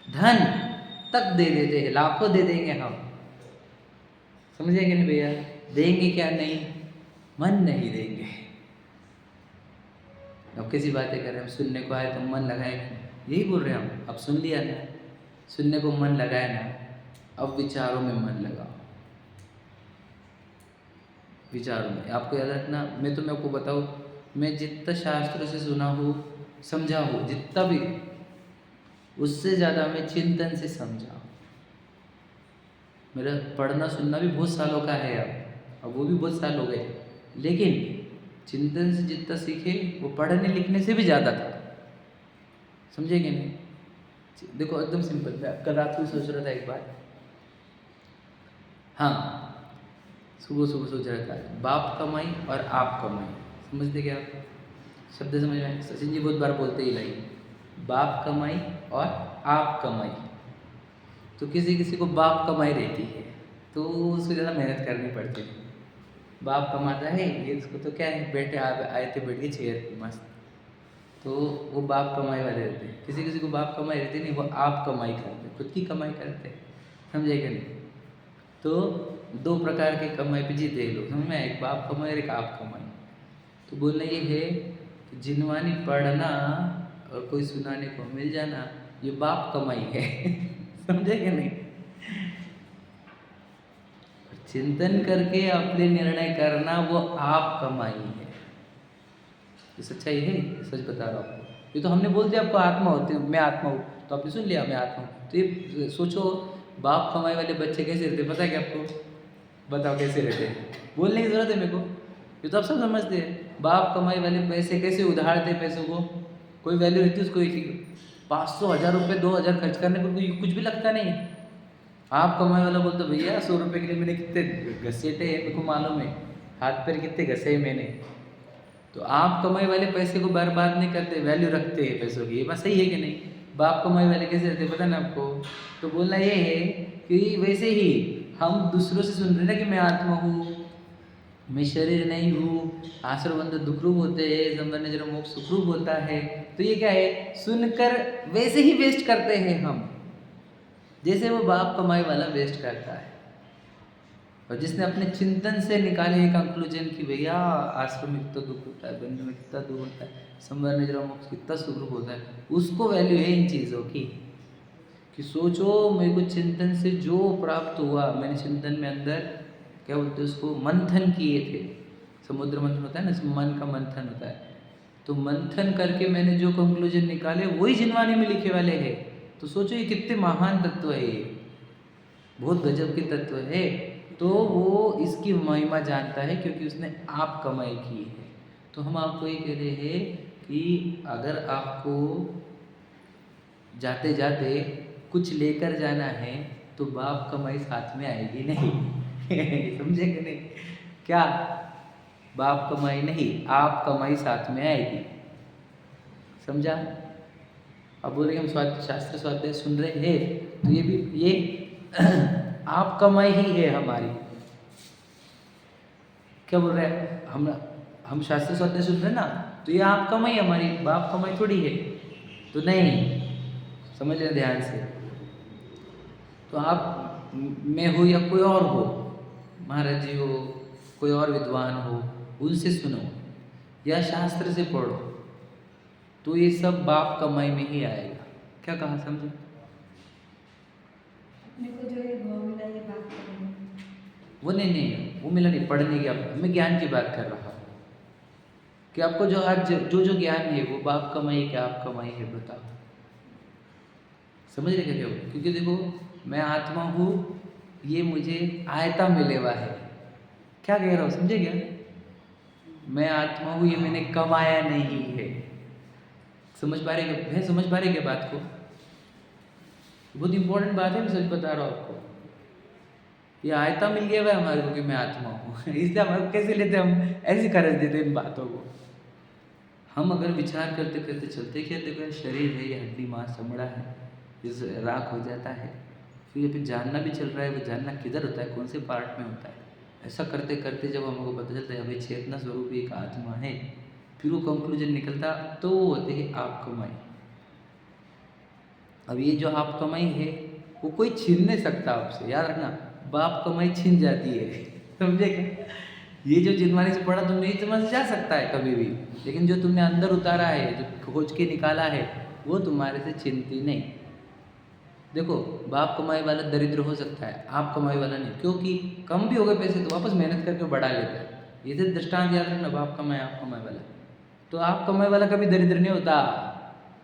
धन तक दे देते हैं, लाखों दे देंगे हम। समझे कि नहीं भैया? देंगे क्या? नहीं, मन नहीं देंगे। अब कैसी बातें कर रहे हैं? हम सुनने को आए तो मन लगाए, यही बोल रहे हैं हम। अब सुन लिया ना, सुनने को मन लगाए ना, अब विचारों में मन लगाओ। विचारों में आपको याद रखना, मैं आपको बताऊँ, मैं जितना शास्त्रों से सुना हूँ, समझा हूँ, जितना भी, उससे ज़्यादा मैं चिंतन से समझा। मेरा पढ़ना सुनना भी बहुत सालों का है अब वो भी बहुत साल हो गए, लेकिन चिंतन से जितना सीखे वो पढ़ने लिखने से भी ज़्यादा था। समझे कि नहीं? देखो एकदम सिंपल, मैं कल रात को सोच रहा था एक बार, हाँ, सुबह सोच रहा था, बाप कमाई और आप कमाई। समझते क्या शब्द? समझ में? सचिन जी बहुत बार बोलते ही नहीं, बाप कमाई और आप कमाई। तो किसी किसी को बाप कमाई रहती है तो उसको ज़्यादा मेहनत करनी पड़ती है। बाप कमाता है, ये इसको तो क्या है, बैठे आए थे, बैठ के चेयर पे मस्त, तो वो बाप कमाई वाले रहते हैं। किसी किसी को बाप कमाई रहती नहीं, वो आप कमाई करते, खुद की कमाई करते हैं। समझे कि नहीं? तो दो प्रकार के कमाई पे जीते लोग, समझ में? एक बाप कमाई और एक आप कमाई। तो बोलना ये है कि जिनवानी पढ़ना और कोई सुनाने को मिल जाना, ये बाप कमाई है समझे कि नहीं? चिंतन करके अपने निर्णय करना, वो आप कमाई है। ये सच्चाई है, सच बता रहा हूँ आपको। ये तो हमने बोल दिया आपको, आत्मा होती है, मैं आत्मा हूँ, तो आपने सुन लिया मैं आत्मा हूँ। तो ये सोचो, बाप कमाई वाले बच्चे कैसे रहते, पता है क्या आपको? बताओ कैसे रहते हैं? बोलने की जरूरत है मेरे को, ये तो आप सब समझते हैं। बाप कमाई वाले पैसे कैसे उधारते, पैसों को कोई वैल्यू रहती है उसको, 500 1000 रुपये 2000 खर्च करने पर कोई कुछ भी लगता नहीं। आप कमाई वाला बोलते भैया 100 रुपये के लिए मैंने कितने घसीटे हैं, मेरे को मालूम है, हाथ पैर कितने घसे मैंने। तो आप कमाई वाले पैसे को बर्बाद नहीं करते, वैल्यू रखते हैं पैसों की। ये बात सही है कि नहीं? बाप कमाई वाले कैसे रहते पता ना आपको? तो बोलना ये है कि वैसे ही हम दूसरों से सुन रहे ना कि मैं आत्मा हूँ, मैं शरीर नहीं हूँ, आश्रम बंद दुखरूप होते हैं, संबंध जरा मोक्ष सुखरूप होता है। तो ये क्या है, सुनकर वैसे ही वेस्ट करते हैं हम, जैसे वो बाप कमाई वाला वेस्ट करता है। और जिसने अपने चिंतन से निकाले एक कंक्लूजन कि भैया आश्रम में कितना दुख होता है, बंधु में कितना दुख होता है, संबंध में जरा मोक्ष कितना सुखरूप होता है, उसको वैल्यू है इन चीज़ों की। कि सोचो मेरे को चिंतन से जो प्राप्त हुआ, मैंने चिंतन में अंदर क्या बोलते हैं उसको, मंथन किए थे। समुद्र मंथन होता है ना, इसमें मन का मंथन होता है। तो मंथन करके मैंने जो कंक्लूजन निकाले वही जिनवानी में लिखे वाले हैं। तो सोचो ये कितने महान तत्व है, ये बहुत गजब के तत्व है। तो वो इसकी महिमा जानता है क्योंकि उसने आप कमाई की है। तो हम आपको ये कह रहे हैं कि अगर आपको जाते जाते कुछ लेकर जाना है तो बाप कमाई साथ में आएगी नहीं। समझे कि नहीं? क्या बाप कमाई नहीं, आप कमाई साथ में आएगी। समझा? अब बोल रहे हम शास्त्र स्वाध्याय सुन रहे हैं तो ये भी ये आप कमाई ही है हमारी। क्या बोल रहे हैं? हम शास्त्र स्वाध्याय सुन रहे हैं ना, तो ये आप कमाई हमारी, बाप कमाई थोड़ी है। तो नहीं, समझ रहे ध्यान से। तो आप मैं हो या कोई और हो, महाराज जी हो, कोई और विद्वान हो, उनसे सुनो या शास्त्र से पढ़ो, तो ये सब बाप कमाई में ही आएगा। क्या कहा? समझे? मेरे को जो ये भाव मिला ये बात करेंगे वो नहीं, वो मिला नहीं, पढ़ने की। मैं ज्ञान की बात कर रहा हूँ कि आपको जो आज जो ज्ञान है वो बाप कमाई क्या आप कमाई है, बताओ। समझ रहे क्या? क्योंकि देखो मैं आत्मा हूँ, ये मुझे आयता मिले हुआ है। क्या कह रहा हूँ? समझे क्या? मैं आत्मा हूँ, ये मैंने कमाया नहीं है। समझ पा रहे क्या? समझ पा रहे क्या बात को? बहुत इंपॉर्टेंट बात है, मैं सच बता रहा हूँ आपको। ये आयता मिल गया है हमारे को कि मैं आत्मा हूँ। इसलिए हमारे कैसे लेते, हम ऐसे खर्च देते इन बातों को। हम अगर विचार करते करते चलते कि देखो शरीर है, ये हड्डी मांस चमड़ा है, इस राख हो जाता है, फिर अभी जानना भी चल रहा है, वो जानना किधर होता है, कौन से पार्ट में होता है। ऐसा करते करते जब हमको पता चलता है अभी चेतना स्वरूप एक आत्मा है, फिर वो कंक्लूजन निकलता, तो वो होते हैं आप कमाई। अब ये जो आप कमाई है वो कोई छीन नहीं सकता आपसे, याद रखना। बाप कमाई छीन जाती है। समझे क्या? ये जो जिनवानी से पढ़ा तुमने, ये तुम्हारे से जा सकता है कभी भी, लेकिन जो तुमने अंदर उतारा है, जो खोज के निकाला है, वो तुम्हारे से छीनती नहीं। देखो बाप कमाई वाला दरिद्र हो सकता है, आप कमाई वाला नहीं, क्योंकि कम भी हो गए पैसे तो वापस मेहनत करके बढ़ा लेता है। ये तो दृष्टांत याद रखना, बाप कमाई आप कमाई वाला। तो आप कमाई वाला कभी दरिद्र नहीं होता,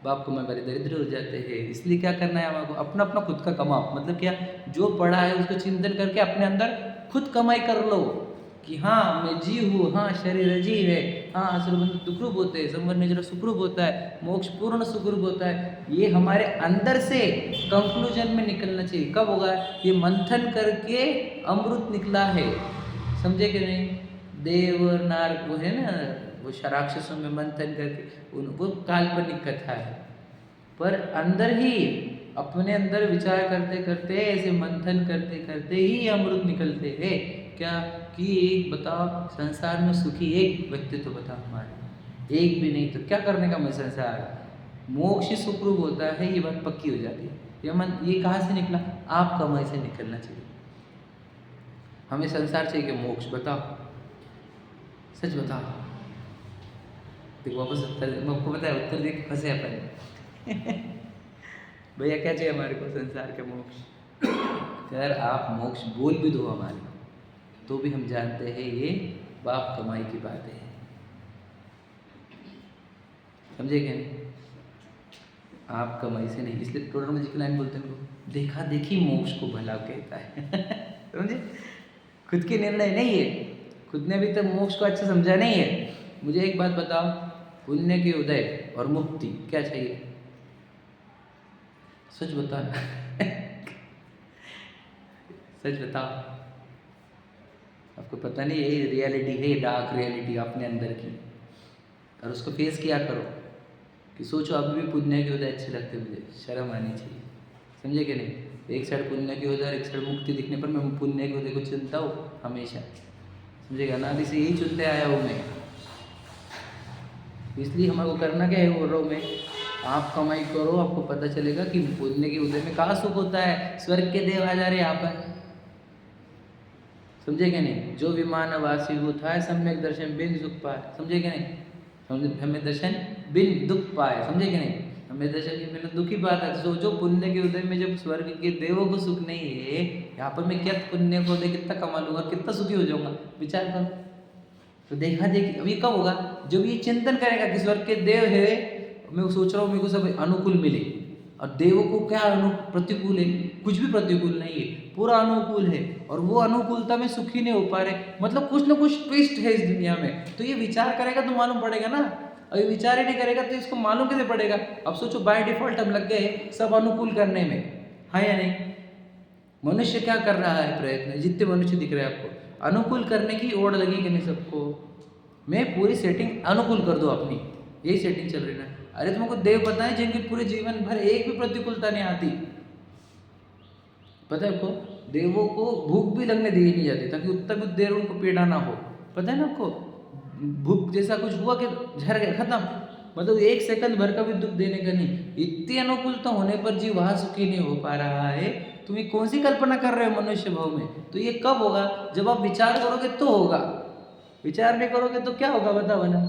बाप कमाई वाले दरिद्र हो जाते हैं। इसलिए क्या करना है हमको, अपना अपना खुद का कमाओ। मतलब क्या, जो पढ़ा है उसको चिंतन करके अपने अंदर खुद कमाई कर लो कि हाँ मैं जीव हूँ, हाँ शरीर अजीव है, हाँ असुरबंध दुखरूप होते हैं, संवर्ण जरा सुखरूप होता है, मोक्ष पूर्ण सुखरूप होता है। ये हमारे अंदर से कंक्लूजन में निकलना चाहिए। कब होगा? ये मंथन करके अमृत निकला है। समझे कि नहीं? देव और नार वो है ना, वो राक्षसों में मंथन करके उनको काल्पनिक कथा है, पर अंदर ही अपने अंदर विचार करते करते ऐसे मंथन करते करते ही अमृत निकलते हैं। क्या कि एक बताओ, संसार में सुखी एक व्यक्ति तो बताओ हमारे, एक भी नहीं, तो क्या करने का मैं संसार? मोक्ष सुखरूप होता है, ये बात पक्की हो जाती है। ये कहाँ से निकला? आप कमाई से निकलना चाहिए। हमें संसार चाहिए कि मोक्ष? बताओ, सच बताओ। देखो वापस उत्तर, आपको पता है उत्तर देख फंसे अपन। भैया क्या चाहिए हमारे को? संसार के मोक्ष। अगर आप मोक्ष बोल भी दो हमारे, तो भी हम जानते हैं ये बाप कमाई की बात है। समझे क्या? आप कमाई से नहीं। इसलिए टोटल जी की लाइन बोलते हैं, देखा देखी मोक्ष को भला कहता है। समझे? खुद के निर्णय नहीं है, खुद ने अभी तक मोक्ष को अच्छा समझा नहीं है। मुझे एक बात बताओ, पुण्य के उदय और मुक्ति क्या चाहिए? सच बता। सच बताओ। आपको पता नहीं, ये रियलिटी है, डार्क रियलिटी अपने अंदर की, और उसको फेस किया करो। कि सोचो अभी भी पुण्य के उदय अच्छे लगते, मुझे शर्म आनी चाहिए। समझे कि नहीं? एक साइड पुण्य के उदय और एक साइड मुक्ति दिखने पर मैं पुण्य के उदय को चुनता हूँ हमेशा। समझेगा? अनादि से यही चुनते आया हूँ मैं। इसलिए हमारे को करना क्या है, बोल रहा हूँ मैं, आप कमाई करो, आपको पता चलेगा कि पुण्य के उदय में कहाँ सुख होता है। स्वर्ग के देव आ जा रहे यहाँ पर। समझे क्या नहीं? जो विमान वासी हो था सम्यक दर्शन बिन सुख पाए। समझे क्या नहीं? हमें दर्शन बिन दुख पाए। समझे क्या नहीं? हमें दर्शन की बिना दुखी बात है। सोचो पुण्य के उदय में जब स्वर्ग के देवों को सुख नहीं है, यहाँ पर मैं क्या पुण्य को उदय कितना कमा लूंगा, कितना सुखी हो जाऊंगा? विचार करो। तो देखा देखी, अभी कब होगा? जब ये चिंतन करेगा कि स्वर्ग के देव है, मैं सोच रहा हूँ मेरे को सब अनुकूल मिले, और देवों को क्या प्रतिकूल है? कुछ भी प्रतिकूल नहीं है, पूरा अनुकूल है, और वो अनुकूलता में सुखी नहीं हो पा रहे, मतलब कुछ ना कुछ ट्विस्ट है इस दुनिया में। तो ये विचार करेगा तो मालूम पड़ेगा ना, अभी विचार ही नहीं करेगा तो इसको मालूम कैसे पड़ेगा? अब सोचो बाय डिफॉल्ट हम लग गए सब अनुकूल करने में, हाँ या नहीं? मनुष्य क्या कर रहा है प्रयत्न? जितने मनुष्य दिख रहे हैं आपको, अनुकूल करने की ओर लगी कि नहीं सबको? मैं पूरी सेटिंग अनुकूल कर दूं अपनी, यही सेटिंग चल रही ना। अरे तुमको देव पता है जिनके पूरे जीवन भर एक भी प्रतिकूलता नहीं आती, पता है आपको? देवों को भूख भी लगने दी नहीं जाती ताकि उतना भी देर उनको पीड़ा ना हो, पता है ना आपको? भूख जैसा कुछ हुआ कि झर गए, खत्म, मतलब एक सेकंड भर का भी दुख देने का नहीं। इतनी अनुकूलता होने पर जीव वहां सुखी नहीं हो पा रहा है, तुम ये कौन सी कल्पना कर रहे हो मनुष्य भाव में? तो ये कब होगा? जब आप विचार करोगे तो होगा, विचार नहीं करोगे तो क्या होगा बताओ ना?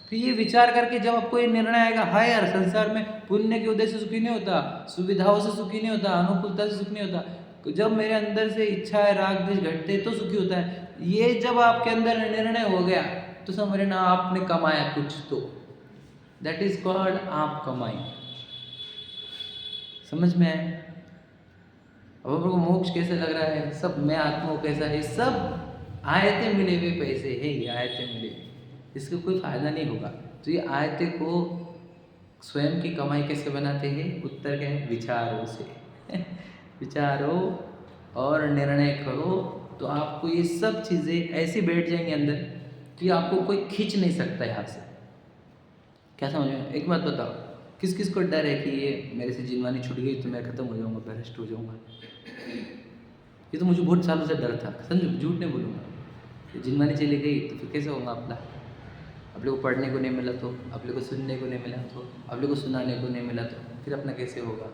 फिर ये विचार करके जब आपको ये निर्णय आएगा, हाँ यार संसार में पुण्य के उदय से सुखी नहीं होता, सुविधाओं से सुखी नहीं होता, अनुकूलता से सुखी नहीं होता, तो जब मेरे अंदर से इच्छा है राग द्वेष घटते तो सुखी होता है, ये जब आपके अंदर निर्णय हो गया तो समझ ना आपने कमाया कुछ, तो दैट इज कॉल्ड आप कमाई। समझ में आए? अब आपको मोक्ष कैसे लग रहा है? सब मैं आत्मा कैसा है? सब आयतें मिले हुए पैसे है, ये आयतें मिले, इसका कोई फायदा नहीं होगा। तो ये आयतें को स्वयं की कमाई कैसे बनाते हैं? उत्तर क्या है? विचारों से विचारो और निर्णय करो, तो आपको ये सब चीज़ें ऐसी बैठ जाएंगी अंदर कि आपको कोई खींच नहीं सकता यहाँ से। क्या समझ में? एक बात बताओ, किस किस को डर है कि ये मेरे से जिनवानी छूट गई तो मैं खत्म हो जाऊंगा, भ्रष्ट हो जाऊंगा? ये तो मुझे बहुत सालों से डर था, समझो, झूठ नहीं बोलूँगा। जिनवानी चली गई तो फिर कैसे होगा अपना? आप लोग को पढ़ने को नहीं मिला तो, आप लोग को सुनने को नहीं मिला तो, आप लोग को सुनाने को नहीं मिला तो फिर अपना कैसे होगा?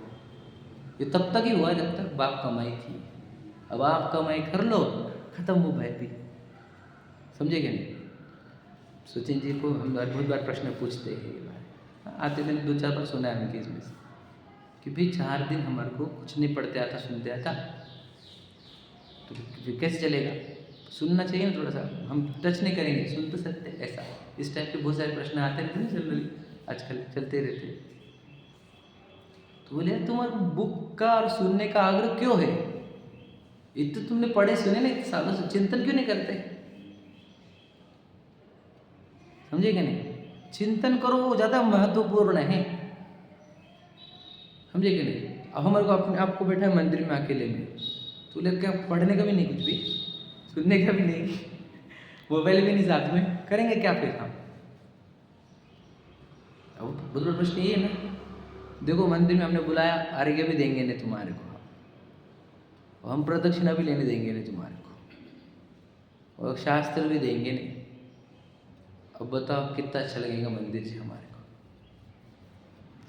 ये तब तक ही हुआ जब तक बाप कमाई थी। अब आप कमाई कर लो, खत्म हो भाई भी, समझे क्या नहीं? सचिन जी को हम बहुत बार प्रश्न पूछते हैं, ये बार आते दिन 2-4 बार सुना है उनके इसमें से कि भाई 4 दिन हमारे को कुछ नहीं पढ़ते आता सुनते आता, तो फिर कैसे चलेगा? सुनना चाहिए ना थोड़ा सा, हम टच नहीं करेंगे, सुन तो सकते, ऐसा इस टाइप के बहुत सारे प्रश्न आते रहते हैं जनरली, आजकल चलते रहते हैं। तो बोले तुम्हारे बुक का और सुनने का आग्रह क्यों है? इतने तुमने पढ़े सुने नहीं सालों से, चिंतन क्यों नहीं करते? समझे क्या नहीं? चिंतन करो, वो ज़्यादा महत्वपूर्ण है, समझे क्या नहीं? अब हमारे को अपने आप को बैठा है मंदिर में अकेले में, तो लग क्या पढ़ने का भी नहीं, कुछ भी सुनने का भी नहीं, मोबाइल भी नहीं साथ में, करेंगे क्या फिर हम? अब बहुत बड़ा प्रश्न ये है ना। देखो मंदिर में हमने बुलाया, अर्घ्य भी देंगे नहीं तुम्हारे को, और हम प्रदक्षिणा भी लेने देंगे नहीं तुम्हारे को, और शास्त्र भी देंगे नहीं। अब बताओ कितना अच्छा लगेगा मंदिर से हमारे को?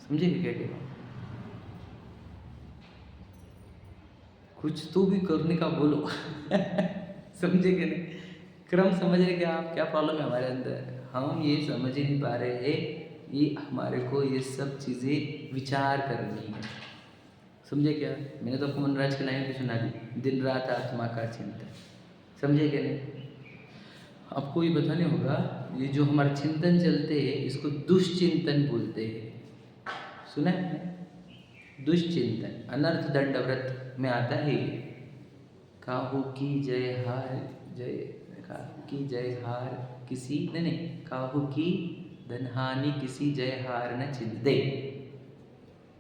समझे क्या कह रहा हूँ? कुछ तो भी करने का बोलो समझे क्या नहीं? क्रम समझ रहे क्या आप? क्या प्रॉब्लम है हमारे अंदर? हम ये समझ ही नहीं पा रहे हैं, ये हमारे को ये सब चीज़ें विचार करनी है, समझे क्या? मैंने तो आपको मनराज की लाइन भी सुना दी, दिन रात आत्मा का चिंतन, समझे क्या नहीं? आपको ये बताने होगा, ये जो हमारे चिंतन चलते हैं इसको दुष्चिंतन बोलते हैं, सुना है आपने? दुष्चिंतन अनर्थ दंड व्रत में आता है ये, काहू की जय हार, जय काहू की जय हार किसी नहीं, काहू की धनहानि किसी जय हार न चिंते।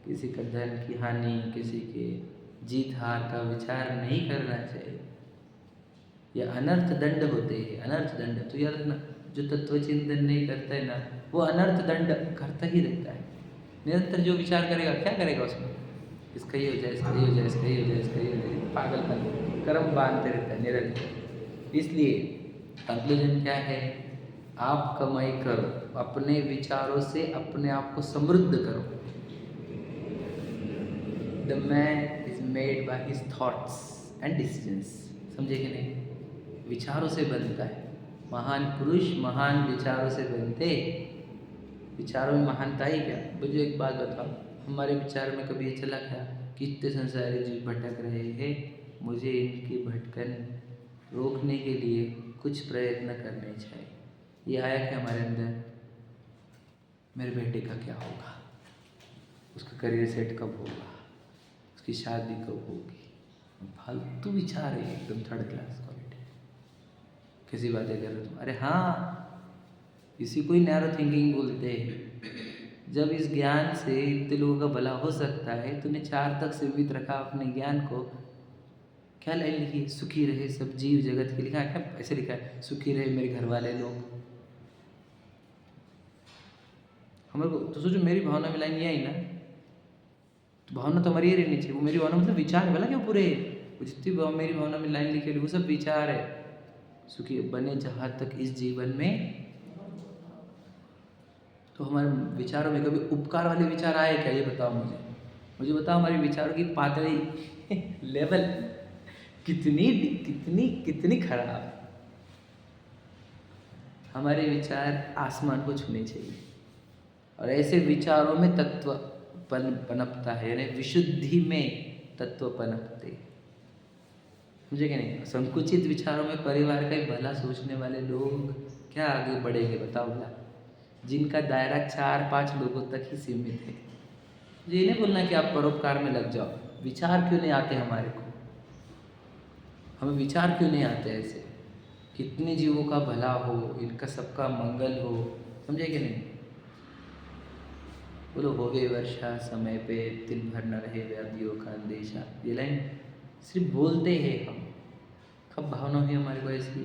किसी का धन की हानि, किसी के जीत हार का विचार नहीं करना चाहिए, यह अनर्थ दंड होते हैं, अनर्थ दंड। तो याद रखना, जो तत्व चिंतन नहीं करता है ना, वो अनर्थ दंड करता ही रहता है। निरंतर जो विचार करेगा, क्या करेगा उसमें? इसका ये हो जाए, इसका ये हो जाए, इसका ये हो जाए, इसका ये हो जाए, पागलपन कर्म बांधते रहता है निरंतर। इसलिए कंक्लूजन क्या है? आप कमाई करो, अपने विचारों से अपने आप को समृद्ध करो। The man is made by his thoughts and decisions, समझे कि नहीं? विचारों से बनता है महान पुरुष, महान विचारों से बनते। विचारों में महानता ही क्या? मुझे एक बात बताओ, हमारे विचार में कभी ये चला क्या कि इतने संसारी जीव भटक रहे हैं, मुझे इनकी भटकन रोकने के लिए कुछ प्रयत्न करने चाहिए? ये आया कि हमारे अंदर मेरे बेटे का क्या होगा, उसका करियर सेट कब होगा, उसकी शादी कब होगी। फालतू विचार है एकदम थर्ड क्लास क्वालिटी। किसी बातें कर रहे तुम, अरे हाँ, इसी को ही नैरो थिंकिंग बोलते हैं। जब इस ज्ञान से इतने लोगों का भला हो सकता है, तूने 4 तक सीमित रखा अपने ज्ञान को। क्या लाइन लिखी है, सुखी रहे सब जीव जगत के, लिखा है क्या? ऐसे लिखा है, सुखी रहे मेरे घर वाले लोग। हमारे को तो सोचो, मेरी भावना में लाइन ये आई ना, तो भावना तो हमारी ये रहनी चाहिए। वो मेरी भावना मतलब विचार है, भला क्या पूरे, वो जितनी मेरी भावना में लाइन लिखी है वो सब विचार है। सुखी बने जहाँ तक इस जीवन में। तो हमारे विचारों में कभी उपकार वाले विचार आए क्या, ये बताओ मुझे बताओ, हमारे विचारों की पातली लेवल कितनी कितनी कितनी खराब। हमारे विचार आसमान को छूने चाहिए, और ऐसे विचारों में तत्व पनपता है, यानी विशुद्धि में तत्व पनपते। मुझे क्या नहीं, संकुचित विचारों में परिवार का ही भला सोचने वाले लोग क्या आगे बढ़ेंगे बताओ भला, जिनका दायरा 4-5 लोगों तक ही सीमित है। ये नहीं बोलना कि आप परोपकार में लग जाओ। विचार क्यों नहीं आते हमारे को, हमें विचार क्यों नहीं आते ऐसे, कितने जीवों का भला हो, इनका सबका मंगल हो, समझे कि नहीं। बोलो, होवे वर्षा समय पे दिन भर न रहे व्याधियों का अंदेशा। ये लाइन सिर्फ बोलते हैं हम, कब भावना हुई हमारे को ऐसी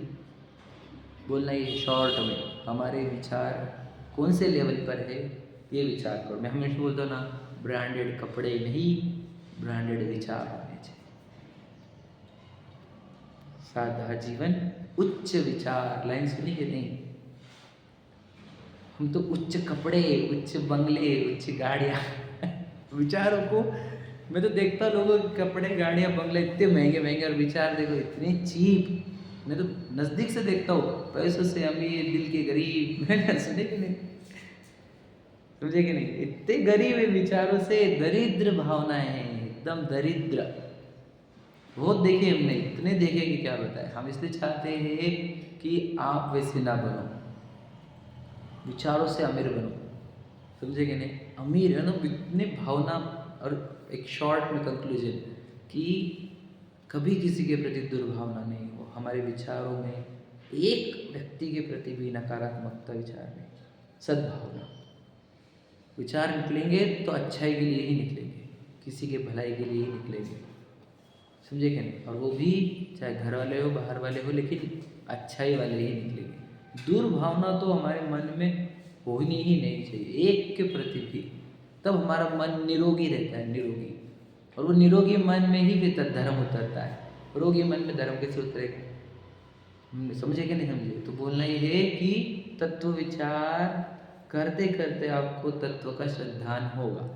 बोलना। ये शॉर्ट में हमारे विचार कौन से लेवल पर है ये विचार करो। मैं हमेशा बोलता हूँ ना, ब्रांडेड कपड़े नहीं, ब्रांडेड विचार होने चाहिए। सादा जीवन उच्च विचार, लाइन सुनी कि नहीं। हम तो उच्च कपड़े, उच्च बंगले, उच्च गाड़ियाँ विचारों को, मैं तो देखता लोगों के कपड़े गाड़ियाँ बंगले इतने महंगे महंगे, और विचार देखो इतने चीप। मैं तो नज़दीक से देखता हूँ, पैसों से अमीर दिल के गरीब। मैंने सुने कि नहीं, समझे कि नहीं, इतने गरीब है विचारों से, दरिद्र भावनाएं हैं, एकदम दरिद्र। बहुत देखे हमने, इतने देखे कि क्या बताए। हम इसलिए चाहते हैं कि आप वैसे ना बनो, विचारों से अमीर बनो, समझे कि नहीं। अमीर है ना इतनी भावना। और एक शॉर्ट में कंक्लूजन कि कभी किसी के प्रति दुर्भावना नहीं हो हमारे विचारों में, एक व्यक्ति के प्रति भी नकारात्मकता विचार नहीं, सद्भावना। विचार निकलेंगे तो अच्छाई के लिए ही निकलेंगे, किसी के भलाई के लिए ही निकलेंगे, समझे कि नहीं। और वो भी चाहे घर वाले हो बाहर वाले हो, लेकिन अच्छाई वाले ही निकलेंगे। दुर्भावना तो हमारे मन में होनी ही नहीं चाहिए, एक के प्रति भी। तब हमारा मन निरोगी रहता है, निरोगी। और वो निरोगी मन में ही फिर धर्म उतरता है। रोगी मन में धर्म कैसे उतरेगा, समझे कि नहीं समझे। तो बोलना ये है कि तत्व विचार करते करते आपको तत्व का श्रद्धान होगा।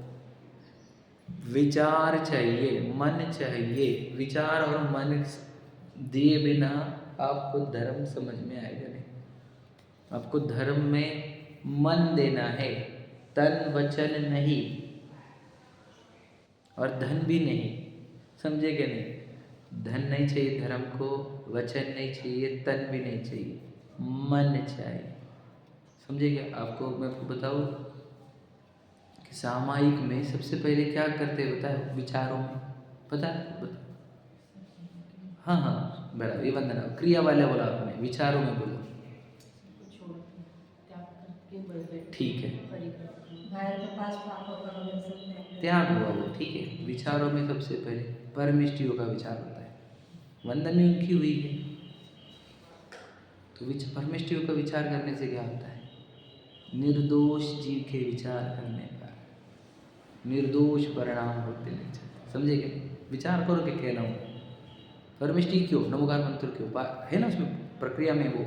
विचार चाहिए, मन चाहिए। विचार और मन दिए बिना आपको धर्म समझ में आएगा नहीं। आपको धर्म में मन देना है, तन वचन नहीं, और धन भी नहीं, समझे कि नहीं। धन नहीं चाहिए धर्म को, वचन नहीं चाहिए, तन भी नहीं चाहिए, मन चाहिए, समझे क्या। आपको मैं बताऊँ कि सामायिक में सबसे पहले क्या करते हैं बताए, विचारों में, पता। हाँ बराबर, ये वंदना क्रिया वाले बोला आपने, विचारों में बोलो, ठीक है, त्याग हुआ वो, ठीक है। विचारों में सबसे पहले परमिष्टियों का विचार होता है, वंदन में उनकी हुई है। तो परमिष्टियों का विचार करने से क्या होता है, निर्दोष जीव के विचार करने पर निर्दोष परिणाम होते नहीं चाहते, समझे क्या। विचार करो कि कहना हूँ परमिष्टि क्यों, नमोकार मंत्र क्यों है ना, उसमें प्रक्रिया में वो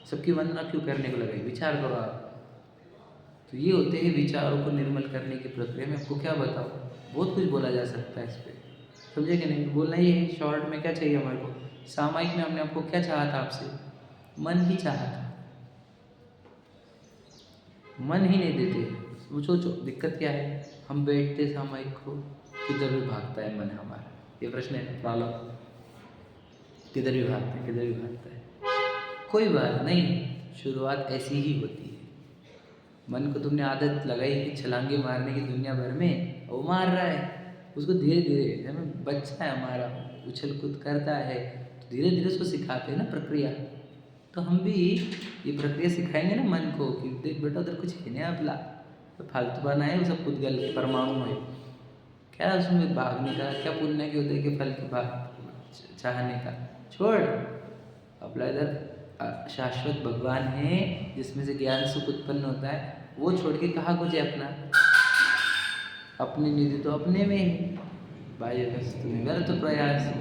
सबकी वंदना क्यों करने को लगाई, विचार करो आप। तो ये होते हैं विचारों को निर्मल करने की प्रक्रिया में। आपको क्या बताओ, बहुत कुछ बोला जा सकता है इस पर, समझे कि नहीं। बोलना ही है शॉर्ट में, क्या चाहिए हमारे को। सामायिक में हमने आपको क्या चाहा था, आपसे मन ही चाहा था, मन ही नहीं देते। वो सोचो दिक्कत क्या है, हम बैठते सामायिक को, किधर भी भागता है मन हमारा। ये प्रश्न है, प्रॉब्लम, किधर भी भागता है, किधर भी भागता है। कोई बात नहीं, शुरुआत ऐसी ही होती है। मन को तुमने आदत लगाई कि छलांगे मारने की दुनिया भर में, वो मार रहा है। उसको धीरे धीरे, है ना, बच्चा है हमारा, उछल कूद करता है, तो धीरे धीरे उसको सिखाते हैं ना प्रक्रिया। तो हम भी ये प्रक्रिया सिखाएंगे ना मन को कि देख बेटा उधर कुछ है नहीं अपला, तो फालतू बना है, वो सब खुद गल परमाणु है, क्या उसमें भागने का, क्या पुण्य के उदय के फल की भाग चाहने का, छोड़। अपना इधर शाश्वत भगवान है जिसमें से ज्ञान सुख उत्पन्न होता है, वो छोड़ के कहाँ कुछ है अपना। अपनी निधि तो अपने में है, बाह्य वस्तु में व्यर्थ प्रयास,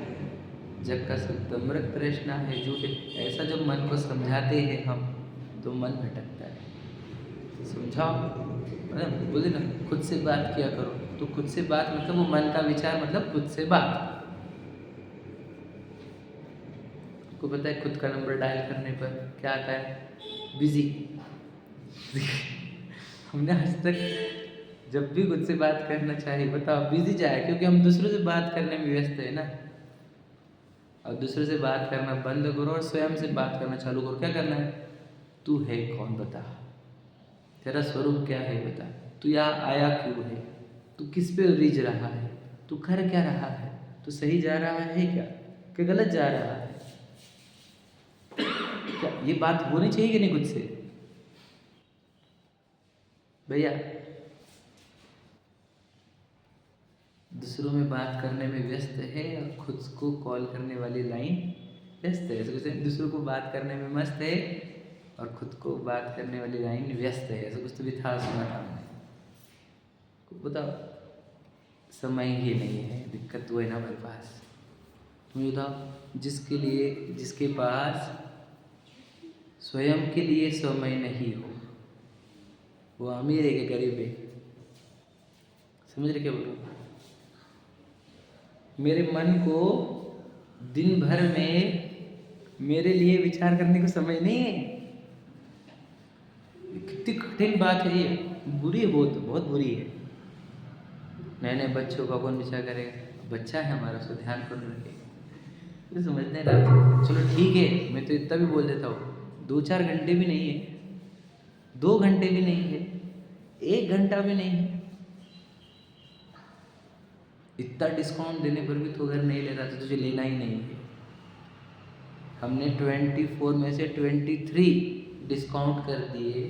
जग का शुद्ध मृत तृष्णा है झूठे। ऐसा जब मन को समझाते हैं हम, तो मन भटकता है। समझाओ, मतलब बोले ना खुद से बात किया करो, तो खुद से बात मतलब वो मन का विचार, मतलब खुद से बात। आपको पता है खुद का नंबर डायल करने पर क्या आता है? बिजी। हमने आज तक जब भी खुद से बात करना चाहिए, बताओ बिजी जाए, क्योंकि हम दूसरों से बात करने में व्यस्त है ना। और दूसरों से बात करना बंद करो और स्वयं से बात करना चालू करो। क्या करना है? तू है कौन, बता, तेरा स्वरूप क्या है, बता, तू यहाँ आया क्यों है, तू किस पे रिझ रहा है, तू कर क्या रहा है, तू सही जा रहा है क्या गलत जा रहा है? क्या ये बात होनी चाहिए कि नहीं खुद से? भैया दूसरों में बात करने में व्यस्त है और खुद को कॉल करने वाली लाइन व्यस्त है। ऐसे कुछ दूसरों को बात करने में मस्त है और खुद को बात करने वाली लाइन व्यस्त है। ऐसा कुछ तो भी था, सुना था मैंने। बताओ, समय ही नहीं है, दिक्कत वो है ना हमारे पास। तुम्हें बताओ, जिसके पास स्वयं के लिए समय नहीं हो, वो अमीर है कि गरीब है? समझ रहे क्या बोल रहा हूँ? मेरे मन को दिन भर में मेरे लिए विचार करने को समय नहीं है। कितनी कठिन बात है ये, बुरी है, बहुत बहुत बुरी है। नए नए बच्चों का कौन विचार करेगा? बच्चा है हमारा, उसको ध्यान कौन रखेगा? तो समझने लगे, चलो ठीक है, मैं तो इतना भी बोल देता हूँ, 2-4 घंटे भी नहीं है, 2 घंटे भी नहीं है, 1 घंटा भी नहीं है, इतना डिस्काउंट देने पर भी तो अगर नहीं ले रहा तो तुझे लेना ही नहीं है। हमने 24 में से 23 डिस्काउंट कर दिए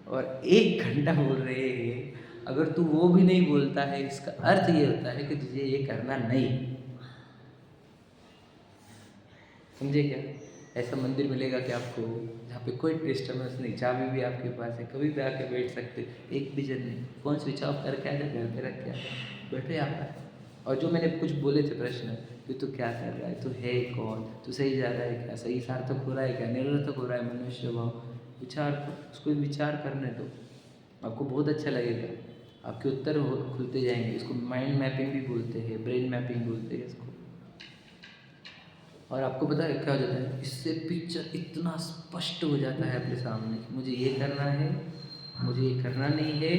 और 1 घंटा बोल रहे हैं। अगर तू वो भी नहीं बोलता है, इसका अर्थ ये होता है कि तुझे ये करना नहीं। समझे क्या? ऐसा मंदिर मिलेगा कि आपको जहाँ पे कोई डिस्टर्बेंस नहीं, चाबी भी आपके पास है, कभी भी आके बैठ सकते, एक भी जन नहीं, फोन स्विच ऑफ करके आए, घर पे रख के बैठे यहाँ पर। और जो मैंने कुछ बोले थे प्रश्न कि तू क्या कर रहा है, तू है कौन, तू सही जा रहा है क्या, सही सार्थक हो रहा है क्या, निरर्थक हो रहा है, मनुष्य भाव विचार, उसको विचार करने दो, आपको बहुत अच्छा लगेगा, आपके उत्तर खुलते जाएंगे। इसको माइंड मैपिंग भी बोलते हैं, ब्रेन मैपिंग बोलते हैं इसको। और आपको पता है क्या हो जाता है? इससे पिक्चर इतना स्पष्ट हो जाता है अपने सामने, मुझे ये करना है, मुझे ये करना नहीं है,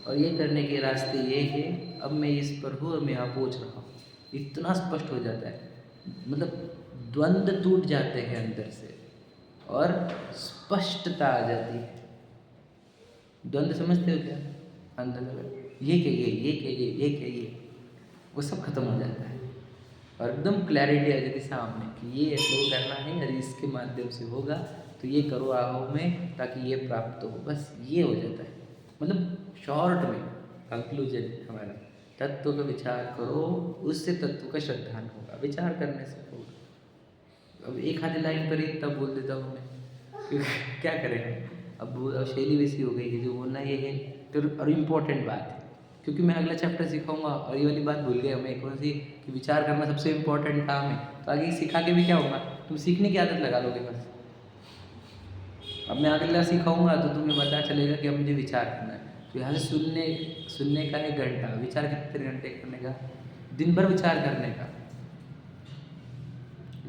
और ये करने के रास्ते ये है, अब मैं इस पर हूँ और मैं यहाँ पहुँच रहा हूँ। इतना स्पष्ट हो जाता है, मतलब द्वंद्व टूट जाते हैं अंदर से और स्पष्टता आ जाती है। द्वंद्व समझते हो क्या? अंदर ये क्या ये, वो सब खत्म हो जाता है और एकदम क्लैरिटी आ जाती सामने कि ये ऐसे करना है और इसके माध्यम से होगा, तो ये करो आओ में ताकि ये प्राप्त हो, बस ये हो जाता है। मतलब शॉर्ट में कंक्लूजन हमारा, तत्व का विचार करो, उससे तत्व का श्रद्धान होगा, विचार करने से होगा। अब एक आधी लाइन पर ही तब बोल देता हूँ मैं, क्या करें? अब शैली वैसी हो गई है, जो बोलना ये है तो, और इम्पोर्टेंट बात है, क्योंकि मैं अगला चैप्टर सिखाऊंगा और ये वाली बात भूल गया मैं, कौन सी, कि विचार करना सबसे इम्पोर्टेंट काम है। तो आगे सिखा के भी क्या होगा, तुम सीखने की आदत लगा लोगे बस। अब मैं अगला सिखाऊंगा तो तुम्हें पता चलेगा कि अब मुझे विचार करना है। तो यहाँ से सुनने का 1 घंटा, विचार कितने घंटे करने का? दिन भर विचार करने का,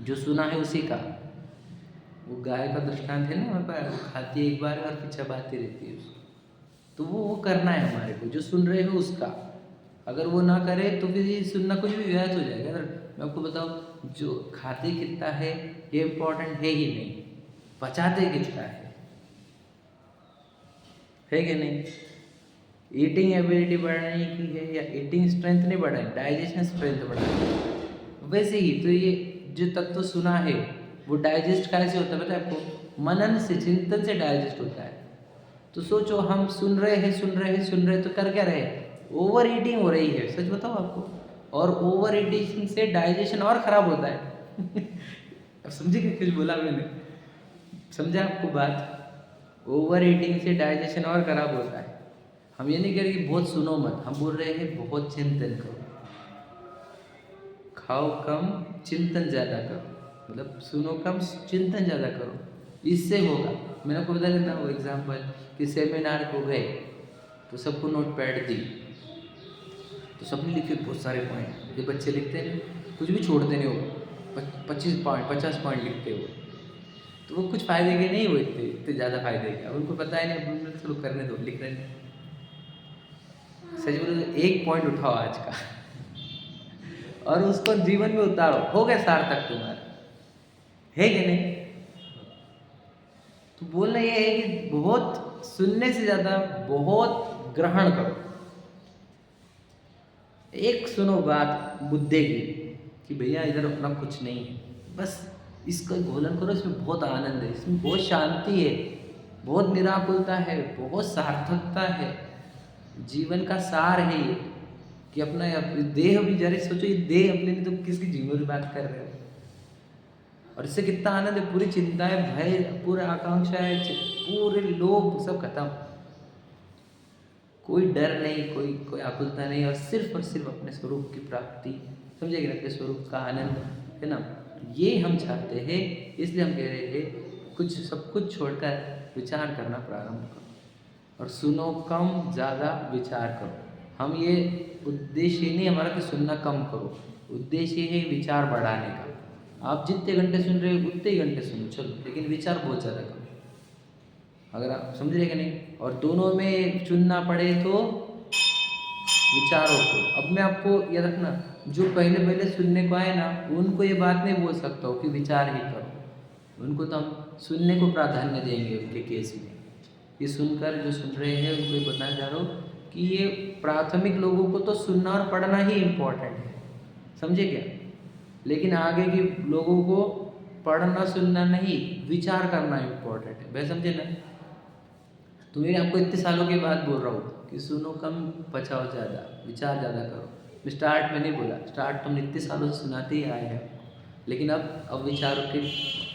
जो सुना है उसी का। वो गाय का दृष्टांत है ना हमारे पास, वो खाती है एक बार और फिर चबाती रहती है उसको, तो वो करना है हमारे को, जो सुन रहे हो उसका। अगर वो ना करे तो फिर ये सुनना कुछ भी व्यर्थ हो जाएगा। अगर मैं आपको बताऊँ, जो खाते कितना है ये इम्पोर्टेंट है ही नहीं, पचाते कितना है कि नहीं? ईटिंग एबिलिटी बढ़ाने की है या ईटिंग स्ट्रेंथ नहीं बढ़ानी, डाइजेशन स्ट्रेंथ बढ़ानी है। वैसे ही तो ये जो तत्व सुना है वो डाइजेस्ट कैसे होता है पता है आपको? मनन से, चिंतन से डाइजेस्ट होता है। तो सोचो हम सुन रहे तो कर क्या रहे? ओवर ईटिंग हो रही है, सच बताओ आपको। और ओवर ईटिंग से डाइजेशन और खराब होता है। अब समझे कि कुछ बोला मैंने? समझा आपको बात? ओवर ईटिंग से डाइजेशन और खराब होता है। हम ये नहीं कह रहे कि बहुत सुनो मत, हम बोल रहे हैं बहुत चिंतन करो। खाओ कम, चिंतन ज़्यादा करो, मतलब सुनो कम, चिंतन ज़्यादा करो, इससे होगा। मैंने आपको बता देता हूँ एग्जाम्पल कि सेमिनार को गए तो सबको नोट पैड दी, तो सबने लिखे बहुत सारे पॉइंट। ये बच्चे लिखते हैं, कुछ भी छोड़ते नहीं हो, 25 पॉइंट 50 पॉइंट लिखते हो, तो वो कुछ फ़ायदे के नहीं हुए, इतने ज़्यादा फ़ायदे के। अब उनको पता है नहीं, अब उनको चलो करने दो, लिख रहे हैं। सच बोलो तो एक पॉइंट उठाओ आज का और उसको जीवन में उतारो, हो गया सार्थक तुम्हारा, है कि नहीं? तो बोलना ये है कि बहुत सुनने से ज़्यादा बहुत ग्रहण करो। एक सुनो बात बुद्धे की कि भैया इधर अपना कुछ नहीं है, बस इसका घोलन करो, इसमें बहुत आनंद है, इसमें बहुत शांति है, बहुत निराकुलता है, बहुत सार्थकता है, जीवन का सार है ये। कि अपना देह भी जरा सोचो, ये देह अपने लिए तो किसकी जिम्मेदारी बात कर रहे हो, और इससे कितना आनंद है। पूरी चिंताएं, भय, पूरे आकांक्षाएं, पूरे लोभ सब खत्म, कोई डर नहीं, कोई आकुलता नहीं, और सिर्फ अपने स्वरूप की प्राप्ति, समझे कि अपने स्वरूप का आनंद, है ना? ये हम चाहते हैं, इसलिए हम कह रहे हैं कुछ सब कुछ छोड़कर विचार करना प्रारंभ करो, और सुनो कम, ज़्यादा विचार करो। हम ये उद्देश्य ही नहीं हमारा कि सुनना कम करो, उद्देश्य है विचार बढ़ाने का। आप जितने घंटे सुन रहे हो उतने ही घंटे सुनो, चलो, लेकिन विचार बहुत ज़्यादा करो। अगर आप समझ रहे कि नहीं? और दोनों में चुनना पड़े तो विचारों को। अब मैं आपको ये रखना, जो पहले सुनने को आए ना, उनको ये बात नहीं बोल सकता हूँ कि विचार ही करो, उनको तो हम सुनने को प्राधान्य देंगे उनके केस में। ये सुनकर जो सुन रहे हैं उनको ये बताना चाह रहा हूँ कि ये प्राथमिक लोगों को तो सुनना और पढ़ना ही इम्पोर्टेंट है, समझे क्या? लेकिन आगे के लोगों को पढ़ना सुनना नहीं, विचार करना इम्पोर्टेंट है, वह समझे ना? तो मैं आपको इतने सालों के बाद बोल रहा हूँ कि सुनो कम, पचाओ ज़्यादा, विचार ज़्यादा करो। मैं स्टार्ट में नहीं बोला, स्टार्ट तुम इतने सालों से सुनाते ही आए हैं, लेकिन अब विचारों के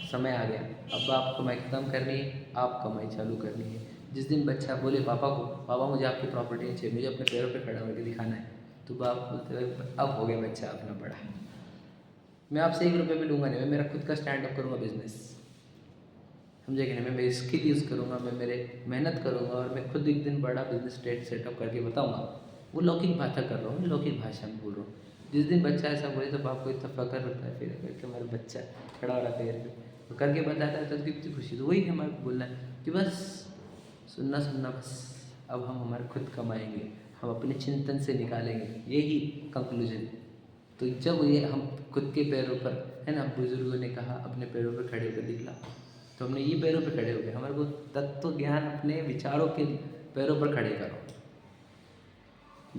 समय आ गया। अब आप कमाई खत्म करनी है, आप कमाई चालू करनी है। जिस दिन बच्चा बोले पापा को, पापा मुझे आपकी प्रॉपर्टी चाहिए, मुझे अपने पैरों पर खड़ा होकर दिखाना है, तो बाप बोलते हैं अब हो गया बच्चा अपना बड़ा, मैं आपसे 1 रुपये भी लूँगा नहीं, मैं मेरा खुद का स्टैंड अप करूँगा बिजनेस, समझे कि नहीं? मैं मेरी स्किल यूज़ करूँगा, मैं मेरे मेहनत करूँगा, और मैं खुद एक दिन बड़ा बिजनेस सेटअप करके बताऊँगा। वो लौकिक भाषा कर रहा हूँ, लौकिक भाषा में बोल रहा हूँ। जिस दिन बच्चा ऐसा बोले तो बाप को इतना फकर होता है, फिर कि हमारा बच्चा खड़ा हो रहा पैर पे, तो करके बताता है तो कितनी खुशी। तो वही हमारे बोलना है कि बस सुनना बस, अब हम हमारे खुद कमाएंगे, हम अपने चिंतन से निकालेंगे, यही कंक्लूजन। तो जब ये हम खुद के पैरों पर, है ना, बुजुर्गों ने कहा अपने पैरों पर खड़े होकर दिखला, तो हमने ये पैरों पर खड़े हो गए। हमारे को तत्व ज्ञान अपने विचारों के पैरों पर खड़े करो।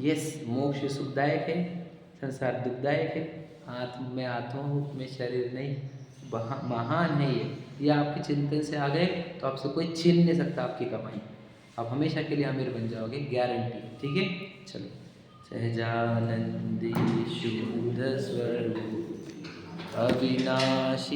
यस, मोक्ष सुखदायक है, संसार दुखदायक है, आत्म में आत्मा हूँ, मैं शरीर नहीं, महान है ये आपके चिंतन से आ गए तो आपसे कोई छीन नहीं सकता आपकी कमाई। आप हमेशा के लिए अमीर बन जाओगे, गारंटी, ठीक है? चलो, सहजानंदी शुद्ध स्वरूप अविनाशी